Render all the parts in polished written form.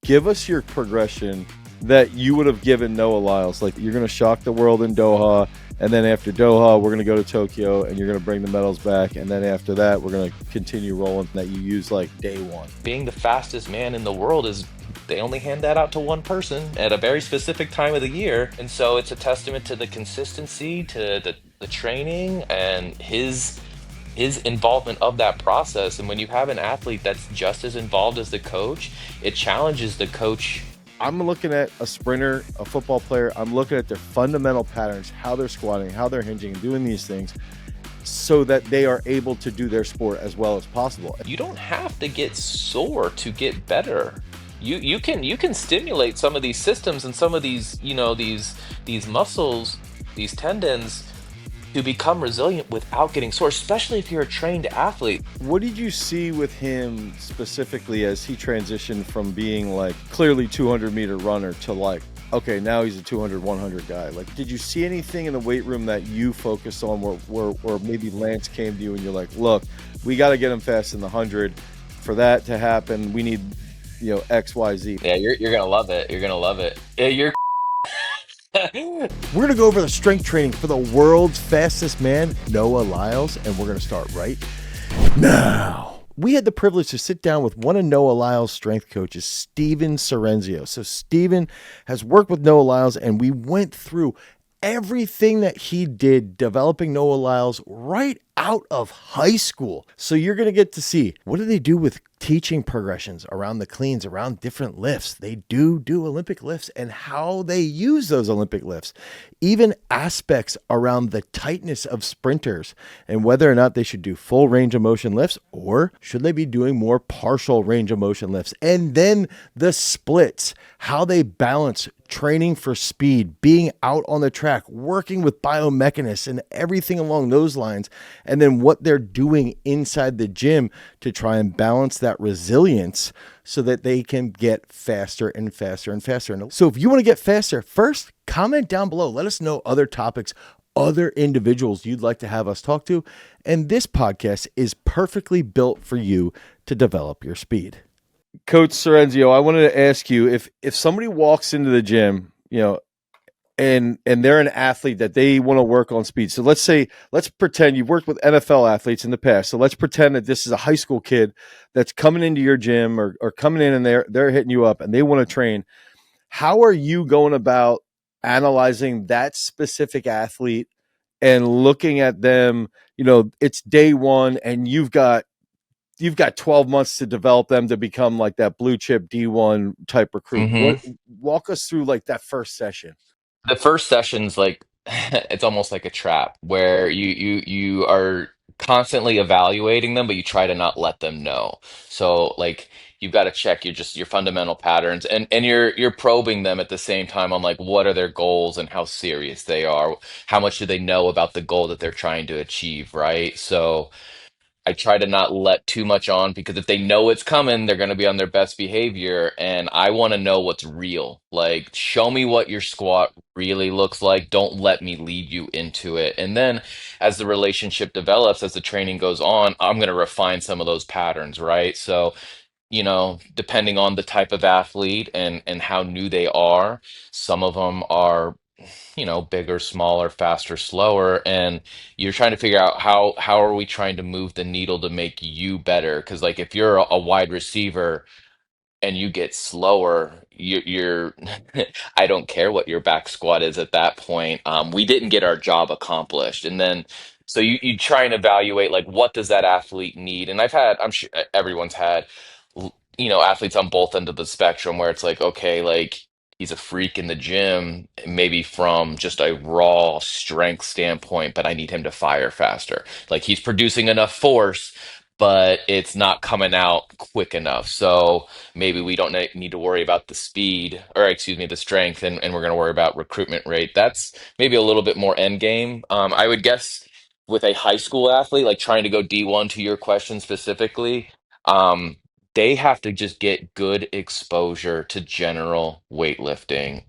Give us your progression that you would have given Noah Lyles. Like, you're going to shock the world in Doha, and then after Doha, we're going to go to Tokyo, and you're going to bring the medals back, and then after that, we're going to continue rolling that you use like day one. Being the fastest man in the world is they only hand that out to one person at a very specific time of the year. And so it's a testament to the consistency, to the training and his involvement of that process. And when you have an athlete that's just as involved as the coach, it challenges the coach. I'm looking at a sprinter, a football player. I'm looking at their fundamental patterns, how they're squatting, how they're hinging, doing these things so that they are able to do their sport as well as possible. You don't have to get sore to get better. You can stimulate some of these systems and some of these, these muscles, these tendons to become resilient without getting sore, especially if you're a trained athlete. What did you see with him specifically as he transitioned from being like clearly 200-meter runner to like, okay, now he's a 200, 100 guy? Like, did you see anything in the weight room that you focused on where maybe Lance came to you and you're like, look, we got to get him fast in the 100. For that to happen, we need, X, Y, Z. Yeah, you're gonna love it. You're gonna love it. Yeah, you're. We're going to go over the strength training for the world's fastest man, Noah Lyles, and we're going to start right now. We had the privilege to sit down with one of Noah Lyles' strength coaches, Steven Cerenzio. So Steven has worked with Noah Lyles, and we went through everything that he did developing Noah Lyles right out of high school. So you're going to get to see, what do they do with teaching progressions around the cleans, around different lifts? They do Olympic lifts, and how they use those Olympic lifts, even aspects around the tightness of sprinters and whether or not they should do full range of motion lifts or should they be doing more partial range of motion lifts. And then the splits, how they balance training for speed, being out on the track, working with biomechanists and everything along those lines, and then what they're doing inside the gym to try and balance that resilience so that they can get faster and faster and faster. And so if you want to get faster, first comment down below. Let us know other topics, other individuals you'd like to have us talk to. And this podcast is perfectly built for you to develop your speed. Coach Cerenzio, I wanted to ask you, if somebody walks into the gym, and they're an athlete that they want to work on speed. So let's pretend you've worked with NFL athletes in the past. So let's pretend that this is a high school kid that's coming into your gym or coming in and they're hitting you up and they want to train. How are you going about analyzing that specific athlete and looking at them? It's day one and you've got 12 months to develop them to become like that blue chip D1 type recruit. Walk us through like that first session. The first session's like it's almost like a trap where you are constantly evaluating them, but you try to not let them know. So like you've got to check your fundamental patterns and you're probing them at the same time on like what are their goals and how serious they are. How much do they know about the goal that they're trying to achieve, right? So I try to not let too much on because if they know it's coming, they're going to be on their best behavior. And I want to know what's real. Like, show me what your squat really looks like. Don't let me lead you into it. And then as the relationship develops, as the training goes on, I'm going to refine some of those patterns, right? So, depending on the type of athlete and how new they are, some of them are bigger, smaller, faster, slower, and you're trying to figure out how are we trying to move the needle to make you better? Because like if you're a wide receiver and you get slower, you're I don't care what your back squat is at that point. We didn't get our job accomplished, and then so you try and evaluate like what does that athlete need? And I'm sure everyone's had athletes on both ends of the spectrum where it's like okay, like he's a freak in the gym, maybe from just a raw strength standpoint, but I need him to fire faster. Like he's producing enough force, but it's not coming out quick enough. So maybe we don't need to worry about the speed, or excuse me, the strength, and we're going to worry about recruitment rate. That's maybe a little bit more end game. I would guess with a high school athlete, like trying to go D1 to your question specifically, um, they have to just get good exposure to general weightlifting,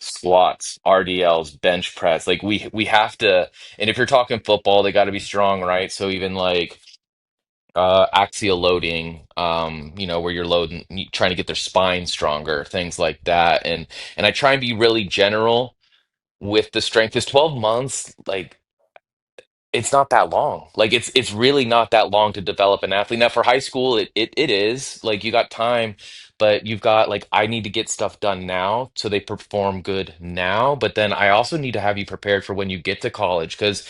squats, RDLs, bench press. Like we have to, and if you're talking football, they got to be strong, right? So even like axial loading, where you're trying to get their spine stronger, things like that. And I try and be really general with the strength. Because 12 months, like it's not that long. Like it's really not that long to develop an athlete. Now for high school, it is like you got time, but you've got like I need to get stuff done now so they perform good now. But then I also need to have you prepared for when you get to college because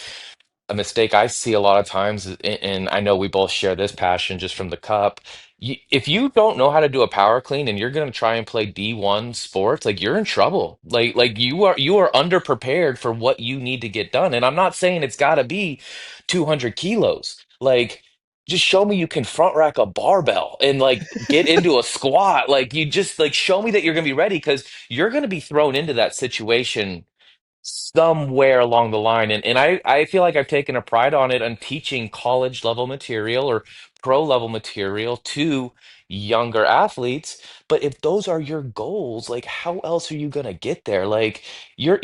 a mistake I see a lot of times, and I know we both share this passion just from the cup. If you don't know how to do a power clean and you're going to try and play D1 sports, like you're in trouble. Like you are underprepared for what you need to get done. And I'm not saying it's got to be 200 kilos. Like just show me you can front rack a barbell and like get into a squat. Like you just like show me that you're going to be ready because you're going to be thrown into that situation somewhere along the line. And I feel like I've taken a pride on it on teaching college level material or pro level material to younger athletes. But if those are your goals, like how else are you gonna get there? Like you're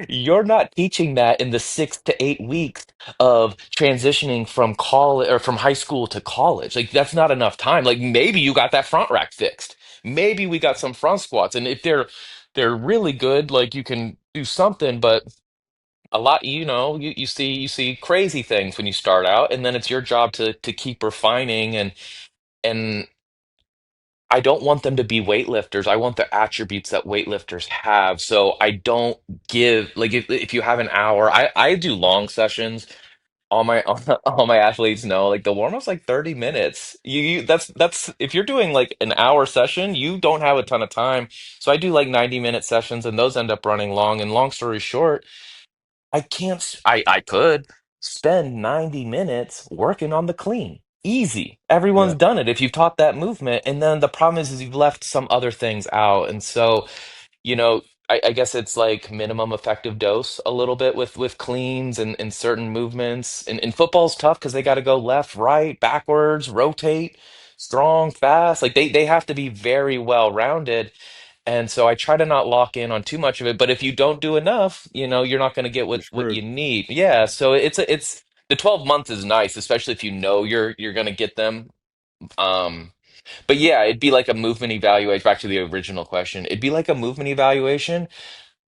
you're not teaching that in the 6 to 8 weeks of transitioning from college or from high school to college. Like that's not enough time. Like maybe you got that front rack fixed. Maybe we got some front squats. And if they're really good. Like you can do something, but a lot, you see crazy things when you start out, and then it's your job to keep refining and I don't want them to be weightlifters. I want the attributes that weightlifters have. So I don't give like if you have an hour, I do long sessions. All my athletes know like the warm-up's like 30 minutes. That's if you're doing like an hour session, you don't have a ton of time. So I do like 90-minute sessions and those end up running long. And long story short, I can't I could spend 90 minutes working on the clean. Easy. Everyone's Yeah. done it if you've taught that movement. And then the problem is you've left some other things out. And so you know, I guess it's like minimum effective dose a little bit with cleans and certain movements. And football's tough because they got to go left, right, backwards, rotate, strong, fast. Like they have to be very well rounded. And so I try to not lock in on too much of it. But if you don't do enough, you're not going to get You're what screwed. you need. Yeah. So it's the 12 months is nice, especially if you know you're going to get them. Um, but yeah, it'd be like a movement evaluation. Back to the original question, it'd be like a movement evaluation.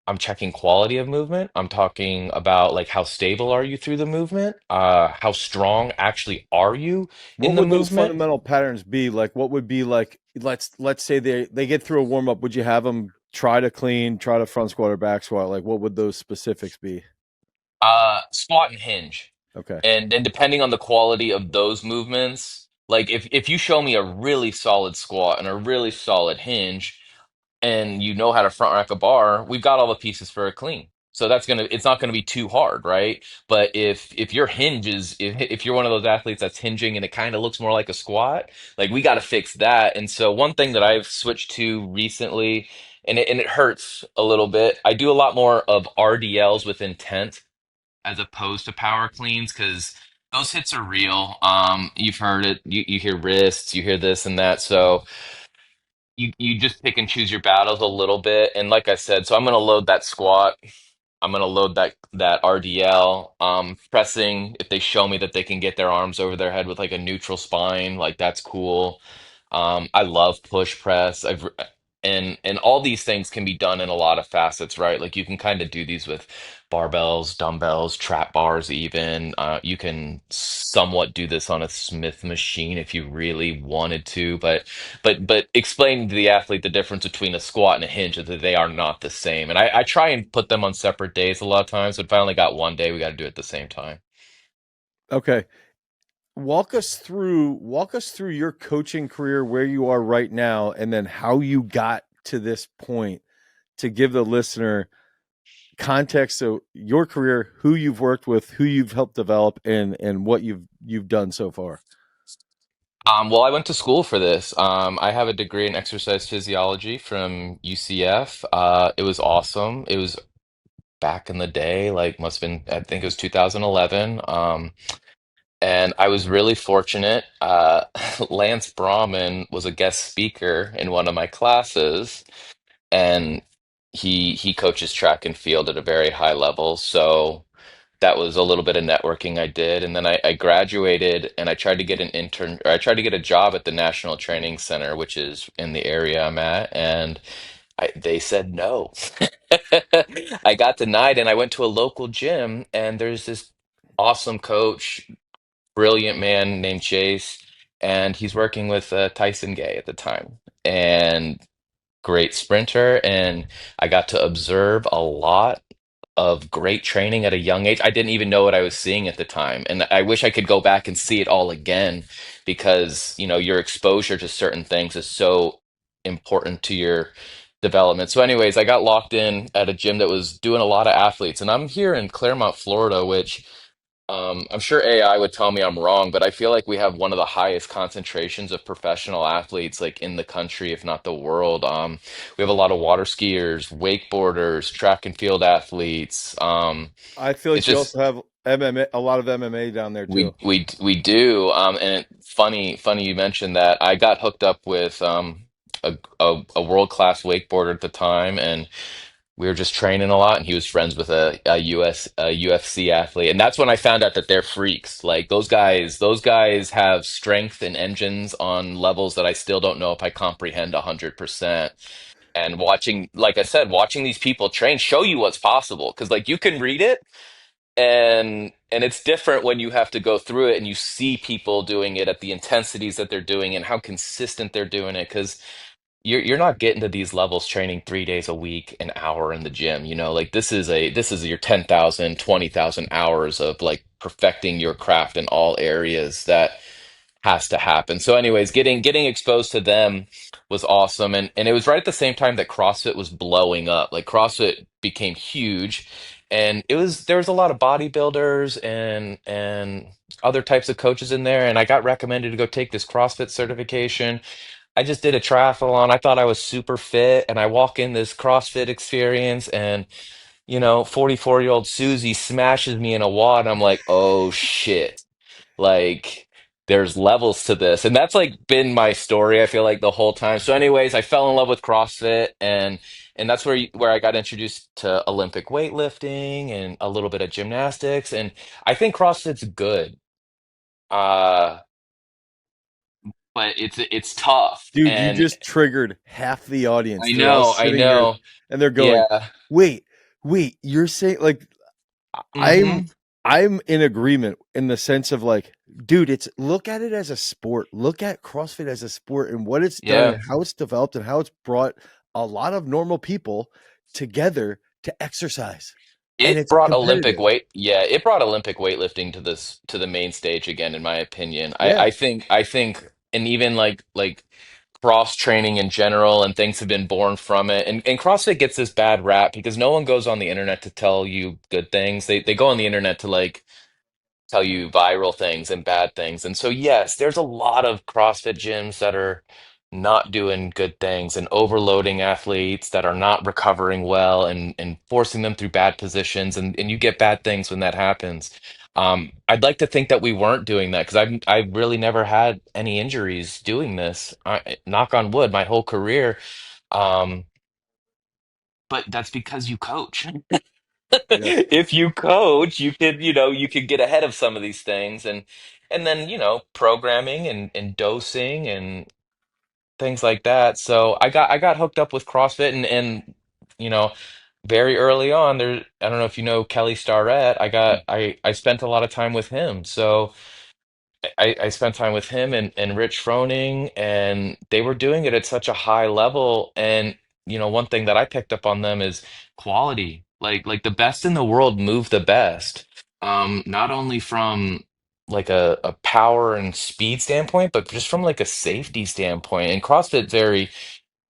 I'm checking quality of movement. I'm talking about like how stable are you through the movement? How strong actually are you What in the would those movement? fundamental patterns be? Like what would be like let's say they get through a warm up, would you have them try to clean, try to front squat or back squat? Like what would those specifics be? Squat and hinge. Okay. And depending on the quality of those movements, like if you show me a really solid squat and a really solid hinge, and you know how to front rack a bar, we've got all the pieces for a clean. So it's not gonna be too hard, right? But if your hinge is if you're one of those athletes that's hinging and it kind of looks more like a squat, like we got to fix that. And so one thing that I've switched to recently, and it hurts a little bit, I do a lot more of RDLs with intent as opposed to power cleans because those hits are real. You've heard it. You hear wrists, you hear this and that. So you just pick and choose your battles a little bit. And like I said, so I'm gonna load that squat. I'm gonna load that RDL. Pressing if they show me that they can get their arms over their head with like a neutral spine, like that's cool. I love push press. And all these things can be done in a lot of facets, right? Like you can kind of do these with barbells, dumbbells, trap bars, even. You can somewhat do this on a Smith machine if you really wanted to, but explain to the athlete the difference between a squat and a hinge is that they are not the same. And I try and put them on separate days a lot of times, but if I only got one day, we got to do it at the same time. Okay. Walk us through your coaching career, where you are right now, and then how you got to this point to give the listener context of your career, who you've worked with, who you've helped develop, and what you've done so far. Well, I went to school for this. I have a degree in exercise physiology from UCF. It was awesome. It was back in the day, like must have been, I think it was 2011. And I was really fortunate. Lance Brahman was a guest speaker in one of my classes, and he coaches track and field at a very high level. So that was a little bit of networking I did. And then I graduated and I tried to get an intern, or I tried to get a job at the National Training Center, which is in the area I'm at. And they said no. I got denied and I went to a local gym and there's this awesome coach, brilliant man named Chase, and he's working with Tyson Gay at the time. And great sprinter, and I got to observe a lot of great training at a young age. I didn't even know what I was seeing at the time, and I wish I could go back and see it all again because, your exposure to certain things is so important to your development. So, anyways, I got locked in at a gym that was doing a lot of athletes, and I'm here in Claremont, Florida, which I'm sure AI would tell me I'm wrong, but I feel like we have one of the highest concentrations of professional athletes like in the country, if not the world. We have a lot of water skiers, wakeboarders, track and field athletes. I feel It's like you just also have MMA, a lot of MMA down there too. we do. And funny you mentioned that. I got hooked up with a world-class wakeboarder at the time, and we were just training a lot, and he was friends with a UFC athlete, and that's when I found out that they're freaks. Like those guys have strength and engines on levels that I still don't know if I comprehend 100%. And watching, like I said, watching these people train show you what's possible because like you can read it, and it's different when you have to go through it and you see people doing it at the intensities that they're doing and how consistent they're doing it because you're not getting to these levels training 3 days a week, an hour in the gym. Like this is your 10,000, 20,000 hours of like perfecting your craft in all areas that has to happen. So anyways, getting exposed to them was awesome. And it was right at the same time that CrossFit was blowing up. Like CrossFit became huge, and there was a lot of bodybuilders and other types of coaches in there, and I got recommended to go take this CrossFit certification. I just did a triathlon. I thought I was super fit, and I walk in this CrossFit experience, and 44-year-old Susie smashes me in a wad. I'm like, oh shit. Like, there's levels to this. And that's like been my story, I feel like, the whole time. So, anyways, I fell in love with CrossFit, and that's where I got introduced to Olympic weightlifting and a little bit of gymnastics. And I think CrossFit's good. Uh, but it's tough. Dude, you And just triggered half the audience. I They're all know, I sitting here know. and they're going, Yeah. "Wait, wait, you're saying like I'm Hmm. I'm in agreement in the sense of like, dude, it's look at it as a sport. Look at CrossFit as a sport and what it's done and Yeah. how it's developed and how it's brought a lot of normal people together to exercise. And It it's brought competitive. it brought Olympic weightlifting to the main stage again, in my opinion. I, Yeah, I think I think and even like cross training in general and things have been born from it. And CrossFit gets this bad rap because no one goes on the internet to tell you good things. They go on the internet to like tell you viral things and bad things. And so, yes, there's a lot of CrossFit gyms that are not doing good things and overloading athletes that are not recovering well and forcing them through bad positions. And you get bad things when that happens. I'd like to think that we weren't doing that because I've really never had any injuries doing this. Knock on wood, my whole career. Um, but that's because you coach. yeah. If you coach, you could get ahead of some of these things and then, programming and dosing and things like that. So I got hooked up with CrossFit and you know, very early on there. I don't know if you know Kelly Starrett. I spent a lot of time with him. So I spent time with him and Rich Froning, and they were doing it at such a high level. And one thing that I picked up on them is quality. Like the best in the world move the best. Not only from like a power and speed standpoint, but just from like a safety standpoint. And CrossFit very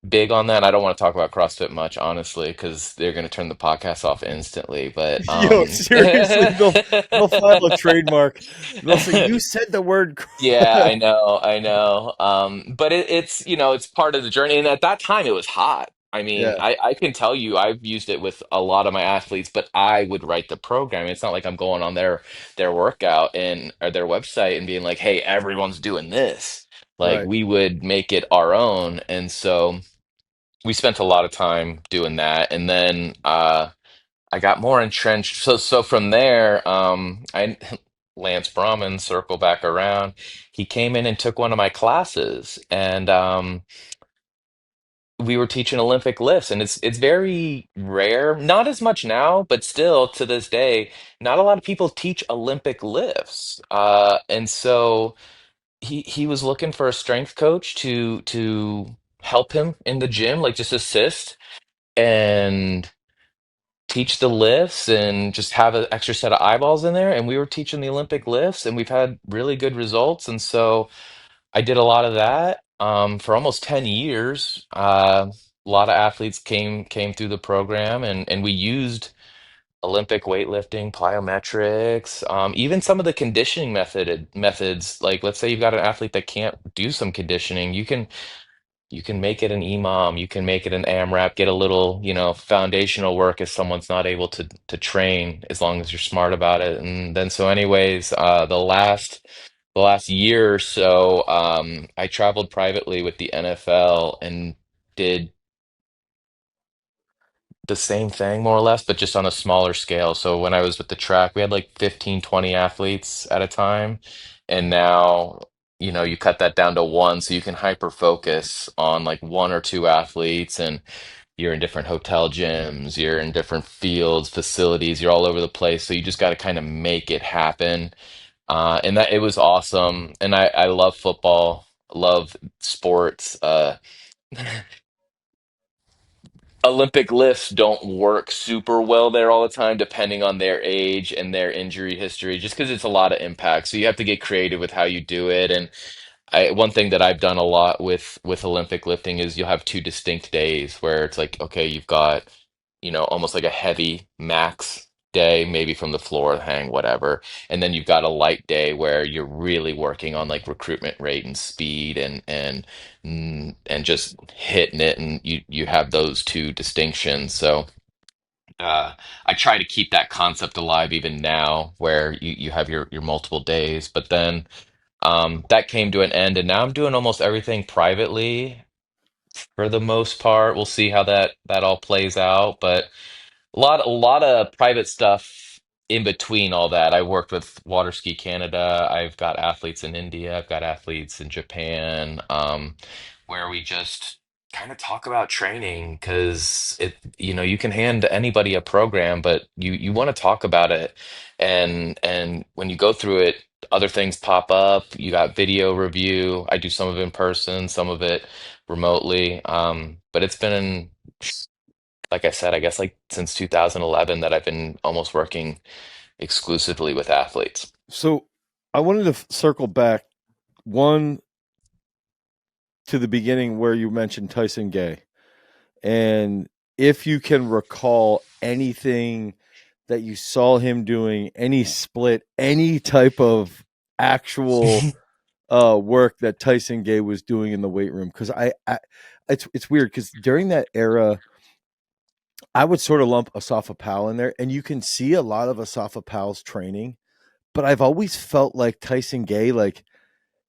big on that. I don't want to talk about CrossFit much, honestly, because they're going to turn the podcast off instantly. But Yo, seriously, they'll file a trademark. They'll say you said the word. Yeah, I know, I know. But it's part of the journey. And at that time, it was hot. I mean, Yeah, I can tell you, I've used it with a lot of my athletes, but I would write the program. It's not like I'm going on their workout and or their website and being like, "Hey, everyone's doing this." Like right. we would make it our own, and so we spent a lot of time doing that. And then I got more entrenched. So from there, I Lance Brahman, circle back around. He came in and took one of my classes, and we were teaching Olympic lifts, and it's very rare. Not as much now, but still to this day, not a lot of people teach Olympic lifts. And so he was looking for a strength coach to help him in the gym, like just assist and teach the lifts and just have an extra set of eyeballs in there. And we were teaching the Olympic lifts, and we've had really good results. And so I did a lot of that for almost 10 years. A lot of athletes came through the program, and we used Olympic weightlifting, plyometrics, even some of the conditioning methods. Like, let's say you've got an athlete that can't do some conditioning, you can make it an EMOM, you can make it an AMRAP, get a little, foundational work if someone's not able to train, as long as you're smart about it. And then so anyways, the last year or so, I traveled privately with the NFL and did the same thing more or less, but just on a smaller scale. So when I was with the track, we had like 15, 20 athletes at a time. And now, you cut that down to one, so you can hyper focus on like one or two athletes, and you're in different hotel gyms, you're in different fields, facilities, you're all over the place. So you just got to kind of make it happen. And that it was awesome. And I love football, love sports. Olympic lifts don't work super well there all the time, depending on their age and their injury history, just because it's a lot of impact. So you have to get creative with how you do it. And one thing that I've done a lot with Olympic lifting is you'll have two distinct days where it's like, okay, you've got, almost like a heavy max day, maybe from the floor, hang, whatever. And then you've got a light day where you're really working on like recruitment rate and speed and just hitting it, and you have those two distinctions. So I try to keep that concept alive even now, where you have your multiple days. But then that came to an end, and now I'm doing almost everything privately for the most part. We'll see how that all plays out, but a lot of private stuff in between all that. I worked with Water Ski Canada. I've got athletes in India. I've got athletes in Japan, where we just kind of talk about training, because you can hand anybody a program, but you want to talk about it, and when you go through it, other things pop up. You got video review. I do some of it in person, some of it remotely. But it's been, like I said, I guess like since 2011 that I've been almost working exclusively with athletes. So I wanted to circle back one to the beginning where you mentioned Tyson Gay. And if you can recall anything that you saw him doing, any split, any type of actual work that Tyson Gay was doing in the weight room, because it's weird because during that era, I would sort of lump Asafa Powell in there, and you can see a lot of Asafa Powell's training, but I've always felt like Tyson Gay, like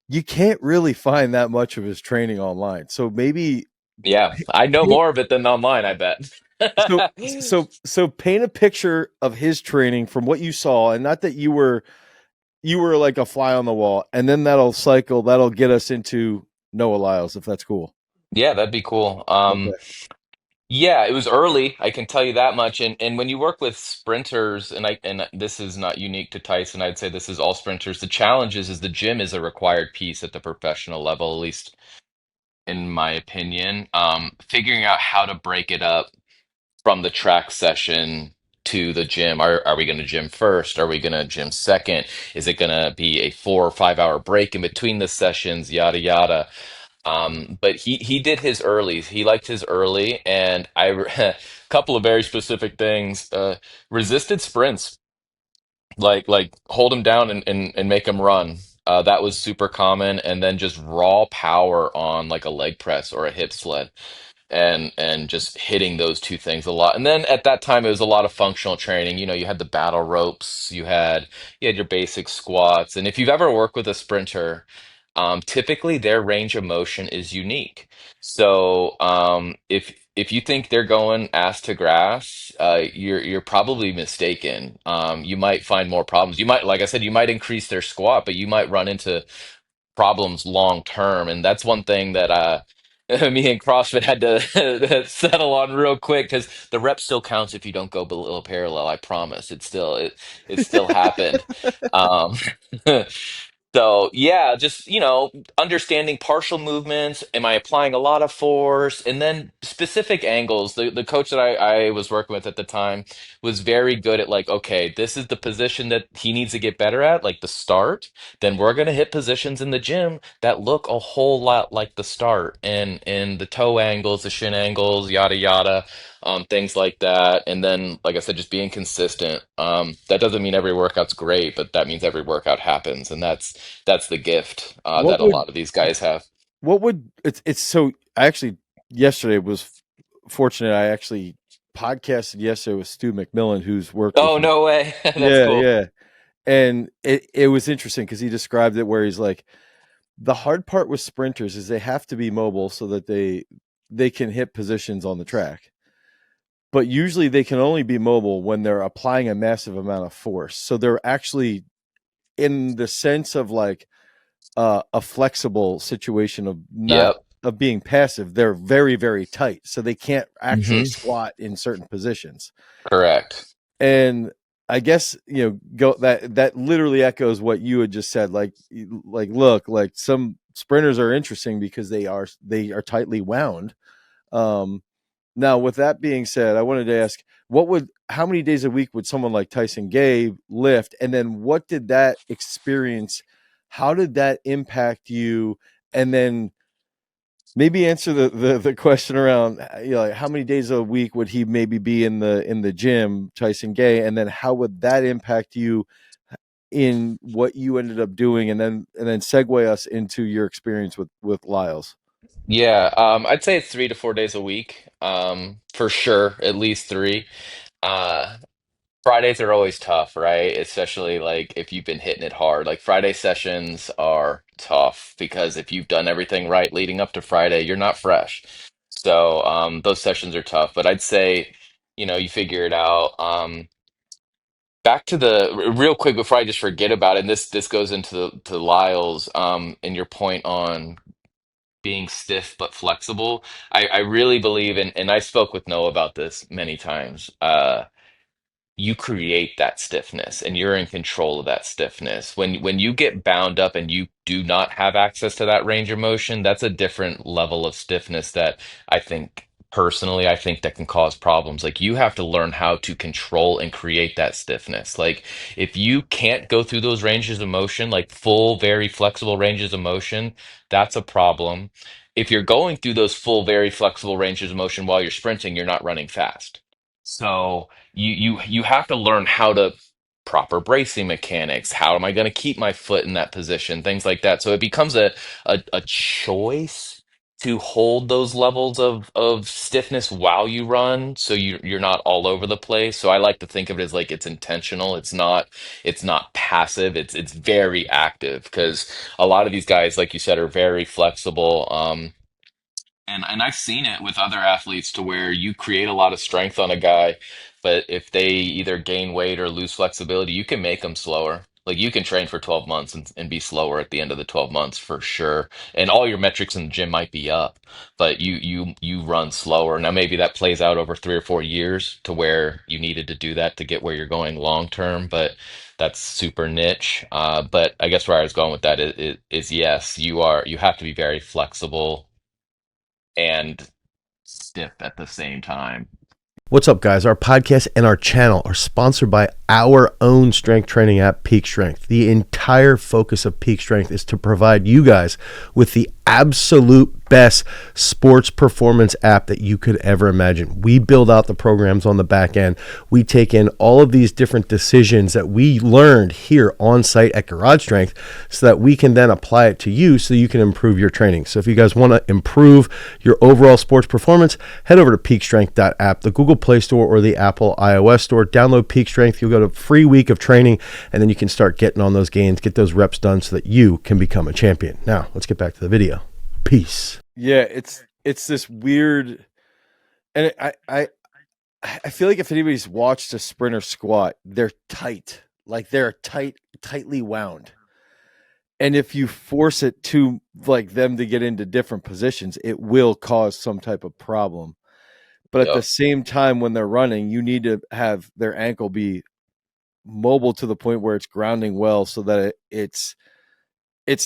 you can't really find that much of his training online. So maybe Yeah, I know paint, more of it than online, I bet. so paint a picture of his training from what you saw, and not that you were like a fly on the wall, and then that'll get us into Noah Lyles, if that's cool. Yeah, that'd be cool. Okay. Yeah, it was early, I can tell you that much. And when you work with sprinters, and this is not unique to Tyson, I'd say this is all sprinters. The challenge is the gym is a required piece at the professional level, at least in my opinion. Figuring out how to break it up from the track session to the gym. Are we going to gym first? Are we going to gym second? Is it going to be a 4 or 5 hour break in between the sessions? Yada yada. But he did his early. He liked his early, and a couple of very specific things. Resisted sprints, like hold him down and make him run. That was super common, and then just raw power on like a leg press or a hip sled, and just hitting those two things a lot. And then at that time, it was a lot of functional training. You had the battle ropes, you had your basic squats. And if you've ever worked with a sprinter, typically their range of motion is unique. So if if you think they're going ass to grass, you're probably mistaken. You might find more problems. You might, like I said, you might increase their squat, but you might run into problems long term. And that's one thing that me and CrossFit had to settle on real quick, because the rep still counts if you don't go below parallel. I promise. It still happened. Um, So yeah, just understanding partial movements. Am I applying a lot of force? And then specific angles. The coach that I was working with at the time was very good at, like, okay, this is the position that he needs to get better at, like the start. Then we're gonna hit positions in the gym that look a whole lot like the start, and the toe angles, the shin angles, yada yada, things like that. And then, like I said, just being consistent. That doesn't mean every workout's great, but that means every workout happens, and that's the gift What that a would lot of these guys have. it's so I actually yesterday was fortunate. I actually podcasted yesterday with Stu McMillan, who's worked with Oh, you. no way. That's Yeah, cool. yeah. And it was interesting because he described it where he's like, the hard part with sprinters is they have to be mobile so that they can hit positions on the track. But usually they can only be mobile when they're applying a massive amount of force. So they're actually in the sense of like a flexible situation of not Yep. of being passive. They're very, very tight. So they can't actually Hmm. squat in certain positions. Correct. And I guess go that literally echoes what you had just said. Like look, like some sprinters are interesting because they are tightly wound. Um, Now, with that being said, I wanted to ask, how many days a week would someone like Tyson Gay lift, and then what did that experience? How did that impact you? And then maybe answer the question around like how many days a week would he maybe be in the gym, Tyson Gay, and then how would that impact you in what you ended up doing, and then segue us into your experience with Lyles. Yeah. I'd say it's 3 to 4 days a week. For sure, at least three. Uh, Fridays are always tough, right? Especially like if you've been hitting it hard. Like Friday sessions are tough because if you've done everything right leading up to Friday, you're not fresh. So those sessions are tough. But I'd say, you figure it out. Back to the real quick before I just forget about it, and this goes into to Lyle's and your point on being stiff but flexible. I really believe in, and I spoke with Noah about this many times. You create that stiffness and you're in control of that stiffness. When you get bound up and you do not have access to that range of motion, that's a different level of stiffness that I think personally I think that can cause problems. Like you have to learn how to control and create that stiffness. Like if you can't go through those ranges of motion, like full, very flexible ranges of motion, that's a problem. If you're going through those full, very flexible ranges of motion while you're sprinting, you're not running fast. So you have to learn how to proper bracing mechanics. How am I going to keep my foot in that position? Things like that. So it becomes a choice to hold those levels of stiffness while you run, so you're not all over the place. So I like to think of it as like it's intentional. It's not passive. It's very active, because a lot of these guys, like you said, are very flexible. And I've seen it with other athletes to where you create a lot of strength on a guy, but if they either gain weight or lose flexibility, you can make them slower. Like you can train for 12 months and be slower at the end of the 12 months for sure. And all your metrics in the gym might be up, but you run slower. Now maybe that plays out over 3 or 4 years to where you needed to do that to get where you're going long term, but that's super niche. But I guess where I was going with that is yes, you have to be very flexible and stiff at the same time. What's up, guys? Our podcast and our channel are sponsored by our own strength training app, Peak Strength. The entire focus of Peak Strength is to provide you guys with the absolute best sports performance app that you could ever imagine. We build out the programs on the back end. We take in all of these different decisions that we learned here on site at Garage Strength so that we can then apply it to you so you can improve your training. So if you guys want to improve your overall sports performance, head over to peakstrength.app, the Google Play Store or the Apple iOS Store. Download Peak Strength. You'll get a free week of training, and then you can start getting on those gains, get those reps done so that you can become a champion. Now, let's get back to the video. Peace. Yeah, it's this weird. And I feel like if anybody's watched a sprinter squat, they're tight, like they're tightly wound. And if you force it to like them to get into different positions, it will cause some type of problem. But at the Yep. same time, when they're running, you need to have their ankle be mobile to the point where it's grounding well, so that it's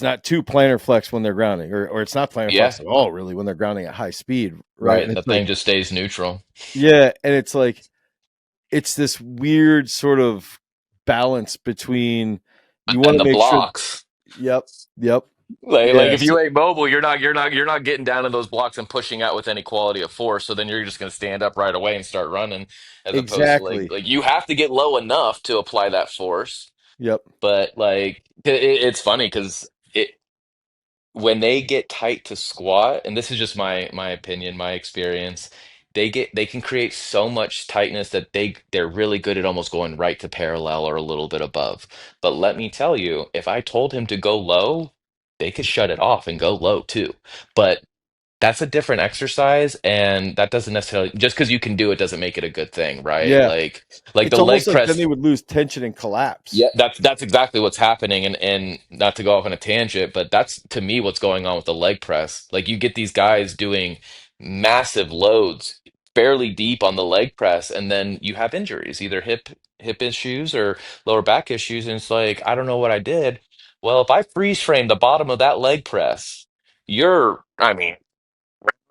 not too plantar flex when they're grounding, or it's not plantar Yeah. flex at all, really, when they're grounding at high speed, right? Right. And And the it's like, thing just stays neutral. yeah, and it's like it's this weird sort of balance between But you want then to the make sure. blocks. Yep, yep, Like if yes, you ain't mobile, you're not getting down in those blocks and pushing out with any quality of force. So then you're just gonna stand up right away and start running, as opposed to like exactly. like you have to get low enough to apply that force. Yep, But like it's funny because it when they get tight to squat, and this is just my opinion, my experience, they can create so much tightness that they're really good at almost going right to parallel or a little bit above. But let me tell you, if I told him to go low, they could shut it off and go low too. But that's a different exercise, and that doesn't necessarily just because you can do it doesn't make it a good thing, right? yeah. Like It's the almost leg like then they press. would lose tension and collapse. Yeah, that's exactly what's happening, and not to go off on a tangent, but that's to me what's going on with the leg press. Like you get these guys doing massive loads, fairly deep on the leg press, and then you have injuries, either hip issues or lower back issues, and it's like, I don't know what I did. Well, if I freeze frame the bottom of that leg press, I mean,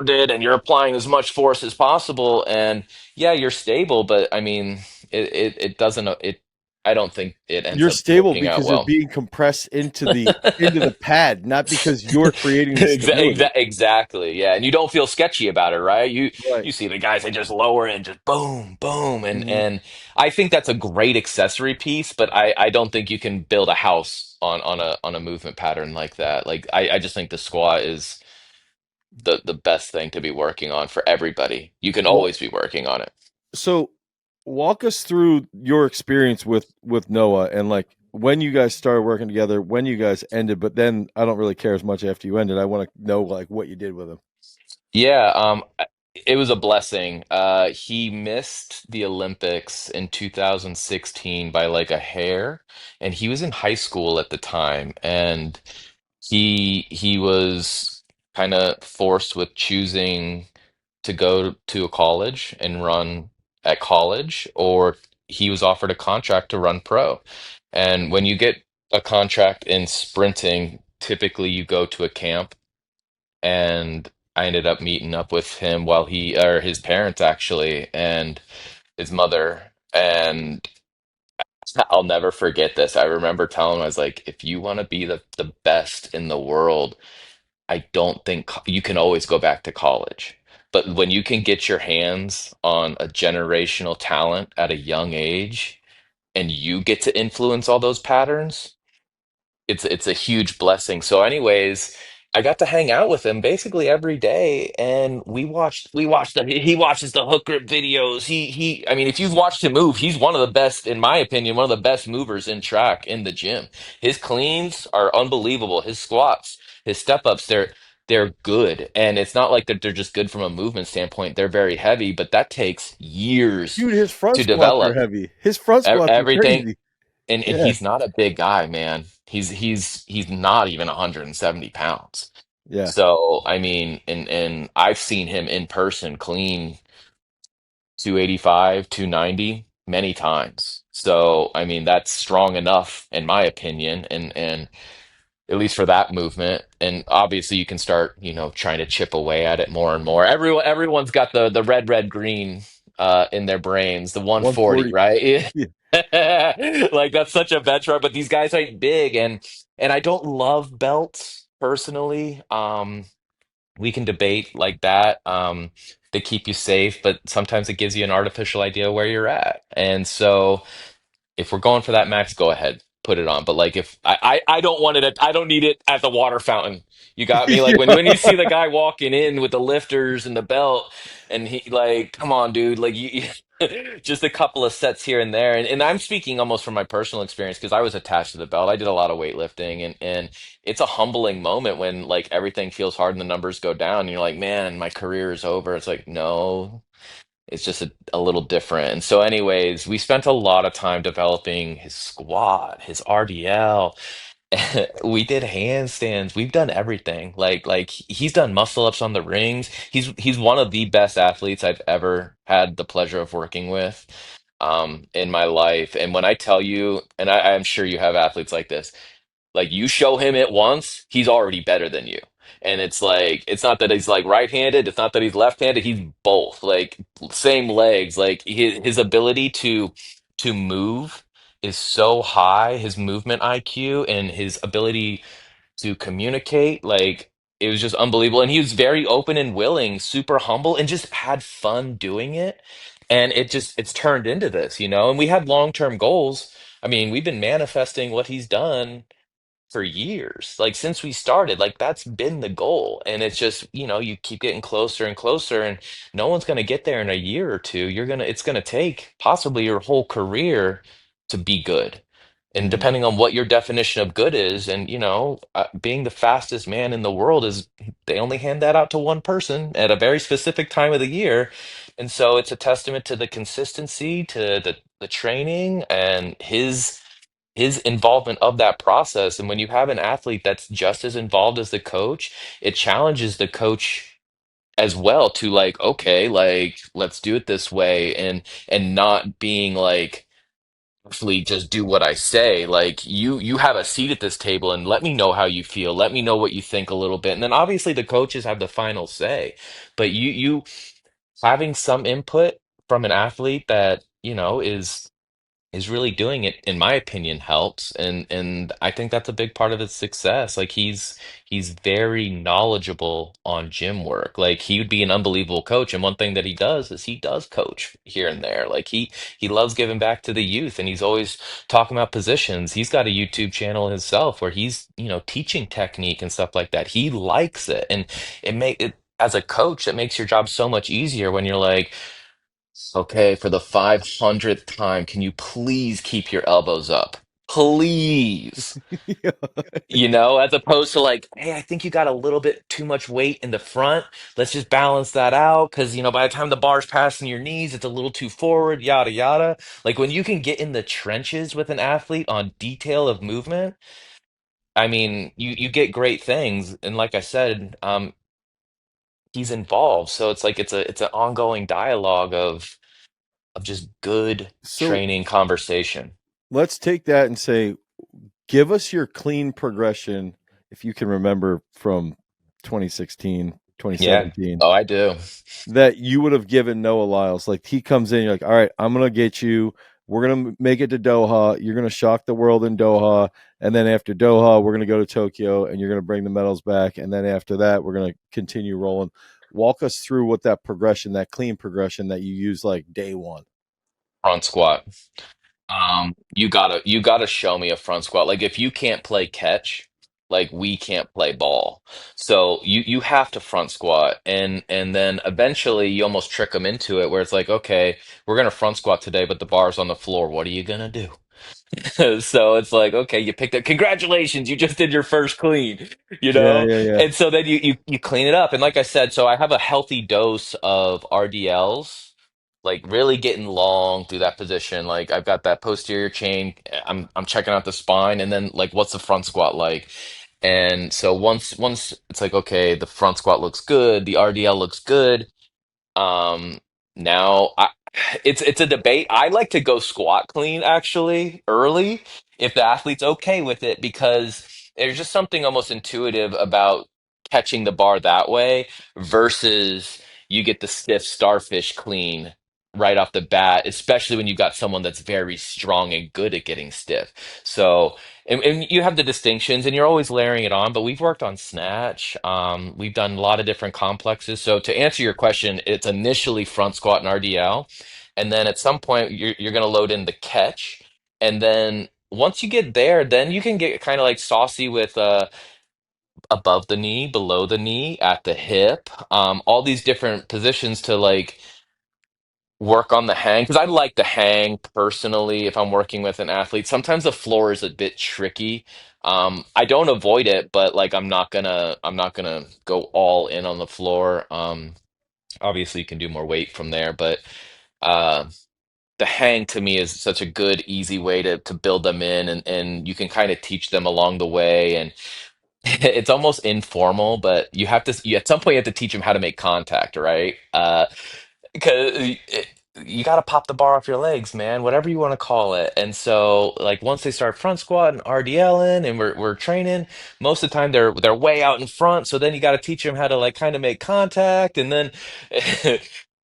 did and you're applying as much force as possible, and yeah, you're stable, but I mean it doesn't it I don't think it ends You're up stable working out because they're well. being compressed into the pad, not because you're creating the stability. Exactly, yeah, and you don't feel sketchy about it, right? Right. You see the guys, they just lower it and just boom boom, Mhm. and I think that's a great accessory piece, but I don't think you can build a house on a movement pattern like that. Like I just think the squat is the best thing to be working on for everybody. You can Well, always be working on it. so walk us through your experience with Noah, and like when you guys started working together, when you guys ended, but then I don't really care as much after you ended. I want to know like what you did with him. Yeah, it was a blessing. He missed the Olympics in 2016 by like a hair, and he was in high school at the time, and he was kind of forced with choosing to go to a college and run at college, or he was offered a contract to run pro. And when you get a contract in sprinting, typically you go to a camp, and I ended up meeting up with him while or his parents actually, and his mother. And I'll never forget this. I remember telling him, I was like, if you want to be the best in the world, I don't think you can always go back to college. But when you can get your hands on a generational talent at a young age and you get to influence all those patterns, it's a huge blessing. So, anyways, I got to hang out with him basically every day, and we watched he watches the hook grip videos. I mean, if you've watched him move, he's one of the best, in my opinion, one of the best movers in track in the gym. His cleans are unbelievable. His squats, his step ups, they're good, and it's not like that they're just good from a movement standpoint. They're very heavy, but that takes years Dude, his front to squats are develop. heavy. His front squats are Everything, crazy. and Yeah. he's not a big guy, man. He's not even 170 pounds. Yeah. So I mean, and I've seen him in person clean 285, 290 many times. So I mean, that's strong enough in my opinion, and at least for that movement. And obviously you can start, trying to chip away at it more and more. Everyone's got the red green in their brains, the 140, 140. right? Yeah. Like that's such a benchmark, but these guys ain't big, and I don't love belts personally. We can debate like that. They keep you safe, but sometimes it gives you an artificial idea where you're at. And so if we're going for that max, go ahead, put it on. But like if I don't want it I don't need it at the water fountain. You got me? Like when you see the guy walking in with the lifters and the belt, and he like, come on, dude, like you just a couple of sets here and there. And I'm speaking almost from my personal experience because I was attached to the belt. I did a lot of weightlifting, and it's a humbling moment when like everything feels hard and the numbers go down. And you're like, man, my career is over. It's like, no, it's just a little different. And so, anyways, we spent a lot of time developing his squat, his RDL. We did handstands. We've done everything. Like he's done muscle ups on the rings. He's one of the best athletes I've ever had the pleasure of working with in my life. And when I tell you, and I'm sure you have athletes like this, like you show him it once, he's already better than you. And it's like it's not that he's like right-handed, it's not that he's left-handed, he's both. Like same legs. Like his ability to move is so high, his movement IQ and his ability to communicate, like it was just unbelievable. And he was very open and willing, super humble, and just had fun doing it. And it's turned into this, you know. And we had long-term goals. I mean, we've been manifesting what he's done for years. Like since we started, like that's been the goal. And it's just, you know, you keep getting closer and closer, and no one's going to get there in a year or two. It's going to take possibly your whole career to be good. And Mhm. depending on what your definition of good is, and you know, being the fastest man in the world is, they only hand that out to one person at a very specific time of the year. And so it's a testament to the consistency, to the training, and his involvement of that process. And when you have an athlete that's just as involved as the coach, it challenges the coach as well to like, okay, like let's do it this way, and not being like, actually just do what I say. Like you have a seat at this table and let me know how you feel. Let me know what you think a little bit. And then obviously the coaches have the final say. But you having some input from an athlete that, you know, is really doing it, in my opinion, helps. And I think that's a big part of his success. Like he's very knowledgeable on gym work. Like he would be an unbelievable coach. And one thing that he does is he does coach here and there. Like he loves giving back to the youth, and he's always talking about positions. He's got a YouTube channel himself where he's, you know, teaching technique and stuff like that. He likes it. And it as a coach, it makes your job so much easier when you're like, okay, for the 500th time, can you please keep your elbows up? Please. Yeah. You know, as opposed to like, hey, I think you got a little bit too much weight in the front. Let's just balance that out because, you know, by the time the bar's passing your knees, it's a little too forward, yada, yada. Like when you can get in the trenches with an athlete on detail of movement, I mean, you get great things. And like I said, he's involved. So it's like it's an ongoing dialogue of just good So training conversation. let's take that and say, give us your clean progression if you can remember from 2016, Yeah. 2017, Oh, I do. that you would have given Noah Lyles. Like he comes in, you're like, all right, I'm gonna get you. We're gonna make it to Doha. You're gonna shock the world in Doha, and then after Doha, we're gonna go to Tokyo, and you're gonna bring the medals back. And then after that, we're gonna continue rolling. Walk us through what that progression, that clean progression that you use like day one. Front squat. You gotta show me a front squat. Like if you can't play catch, like we can't play ball. So you have to front squat, and then eventually you almost trick them into it where it's like, okay, we're gonna front squat today, but the bar's on the floor. What are you gonna do? So it's like, okay, you picked up. Congratulations, you just did your first clean, you Yeah, know? yeah, yeah. And so then you clean it up. And like I said, so I have a healthy dose of RDLs, like really getting long through that position. Like I've got that posterior chain. I'm checking out the spine, and then like what's the front squat like? And so once it's like, okay, the front squat looks good, the RDL looks good. Um, now it's a debate. I like to go squat clean actually early if the athlete's okay with it, because there's just something almost intuitive about catching the bar that way versus you get the stiff starfish clean right off the bat, especially when you got someone that's very strong and good at getting stiff. So and you have the distinctions, and you're always layering it on, but we've worked on snatch. We've done a lot of different complexes. So to answer your question, it's initially front squat and RDL, and then at some point you're going to load in the catch, and then once you get there, then you can get kind of like saucy with above the knee, below the knee, at the hip, all these different positions to like work on the hang because I like the hang personally if I'm working with an athlete. Sometimes the floor is a bit tricky. I don't avoid it, but like I'm not gonna go all in on the floor. Obviously you can do more weight from there, but uh the hang to me is such a good, easy way to build them in and you can kind of teach them along the way and it's almost informal, but at some point you have to teach them how to make contact, right? Because you got to pop the bar off your legs, man, whatever you want to call it. And so, like once they start front squat and RDLing, and we're training, most of the time they're way out in front. So then you got to teach them how to like kind of make contact, and then.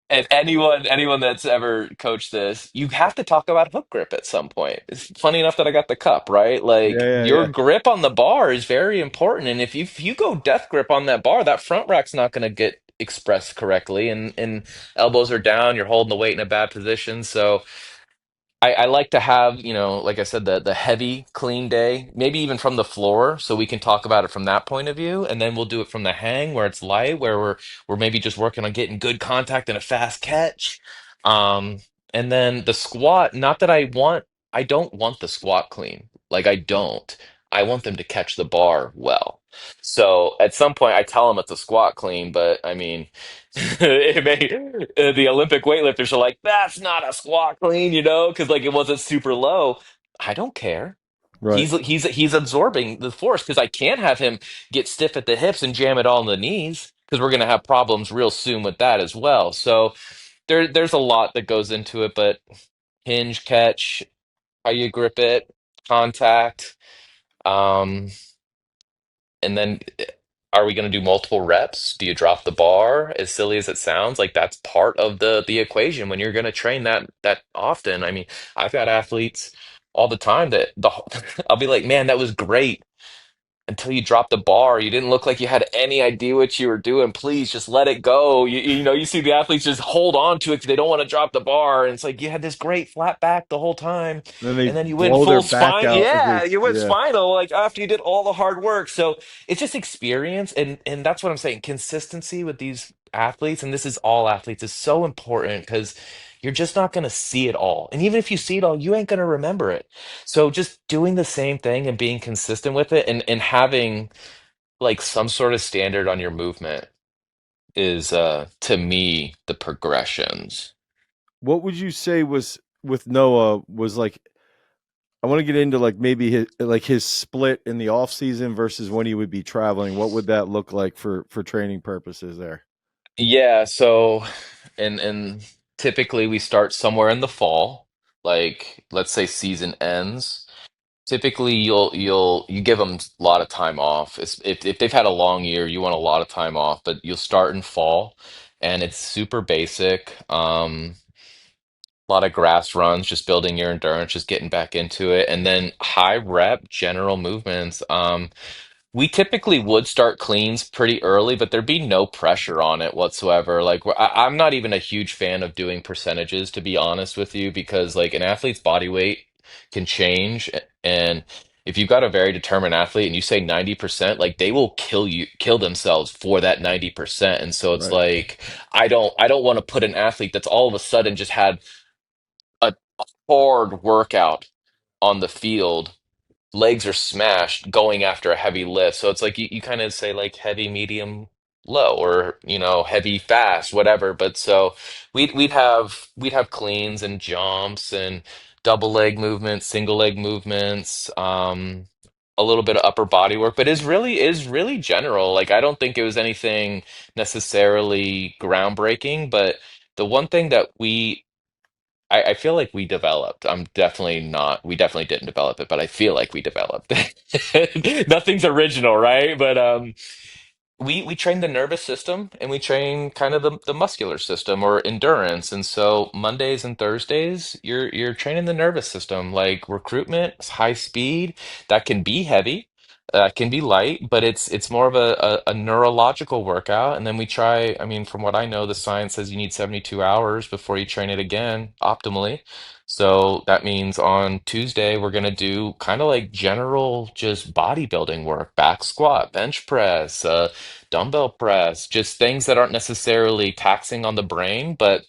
And anyone that's ever coached this, you have to talk about hook grip at some point. It's funny enough that I got the cup, right? Yeah, Like yeah, your yeah. grip on the bar is very important. And if you go death grip on that bar, that front rack's not going to get expressed correctly. And elbows are down, you're holding the weight in a bad position. So I like to have, like I said, the heavy, clean day, maybe even from the floor, so we can talk about it from that point of view, and then we'll do it from the hang where it's light, where we're maybe just working on getting good contact and a fast catch. Um, and then the squat, not that I don't want the squat clean. Like I don't. I want them to catch the bar well. So at some point I tell them it's a squat clean, but I mean. The Olympic weightlifters are like, that's not a squat clean, because like it wasn't super low. I don't care. Right. He's absorbing the force because I can't have him get stiff at the hips and jam it all in the knees because we're gonna have problems real soon with that as well. So there's a lot that goes into it, but hinge catch, how you grip it, contact. Um, and then are we going to do multiple reps? Do you drop the bar? As silly as it sounds, like that's part of the equation when you're going to train that often. I mean, I've got athletes all the time that I'll be like, "Man, that was great." Until you dropped the bar, you didn't look like you had any idea what you were doing. Please just let it go. You see the athletes just hold on to it because they don't want to drop the bar. And it's like you had this great flat back the whole time, Then they and then you went blow their full back spine. out as they, Yeah, you went yeah. spinal like after you did all the hard work. So it's just experience, and that's what I'm saying. Consistency with these athletes, and this is all athletes, is so important because you're just not going to see it all. And even if you see it all, you ain't going to remember it. So just doing the same thing and being consistent with it and having like some sort of standard on your movement is to me the progressions. What would you say was with Noah was like I want to get into like maybe his split in the off season versus when he would be traveling. What would that look like for training purposes there? Yeah, so and typically we start somewhere in the fall, like let's say season ends. Typically you give them a lot of time off. If they've had a long year, you want a lot of time off, but you'll start in fall and it's super basic. A lot of grass runs, just building your endurance, just getting back into it, and then high rep general movements. We typically would start cleans pretty early, but there'd be no pressure on it whatsoever. Like I'm not even a huge fan of doing percentages, to be honest with you, because like an athlete's body weight can change, and if you've got a very determined athlete and you say 90%, like they will kill themselves for that 90%. And so it's Right. like I don't want to put an athlete that's all of a sudden just had a hard workout on the field, legs are smashed going after a heavy lift. So it's like you kind of say like heavy, medium, low, or heavy, fast, whatever. But so we'd have cleans and jumps and double leg movements, single leg movements, a little bit of upper body work, but is really general. Like I don't think it was anything necessarily groundbreaking, but the one thing that I feel like we developed. We definitely didn't develop it, but I feel like we developed it. Nothing's original, right? But we train the nervous system and we train kind of the muscular system or endurance. And so Mondays and Thursdays, you're training the nervous system, like recruitment, high speed, that can be heavy, that can be light, but it's more of a neurological workout. And then we try, I mean, from what I know, the science says you need 72 hours before you train it again optimally. So that means on Tuesday, we're going to do kind of like general just bodybuilding work, back squat, bench press, dumbbell press, just things that aren't necessarily taxing on the brain, but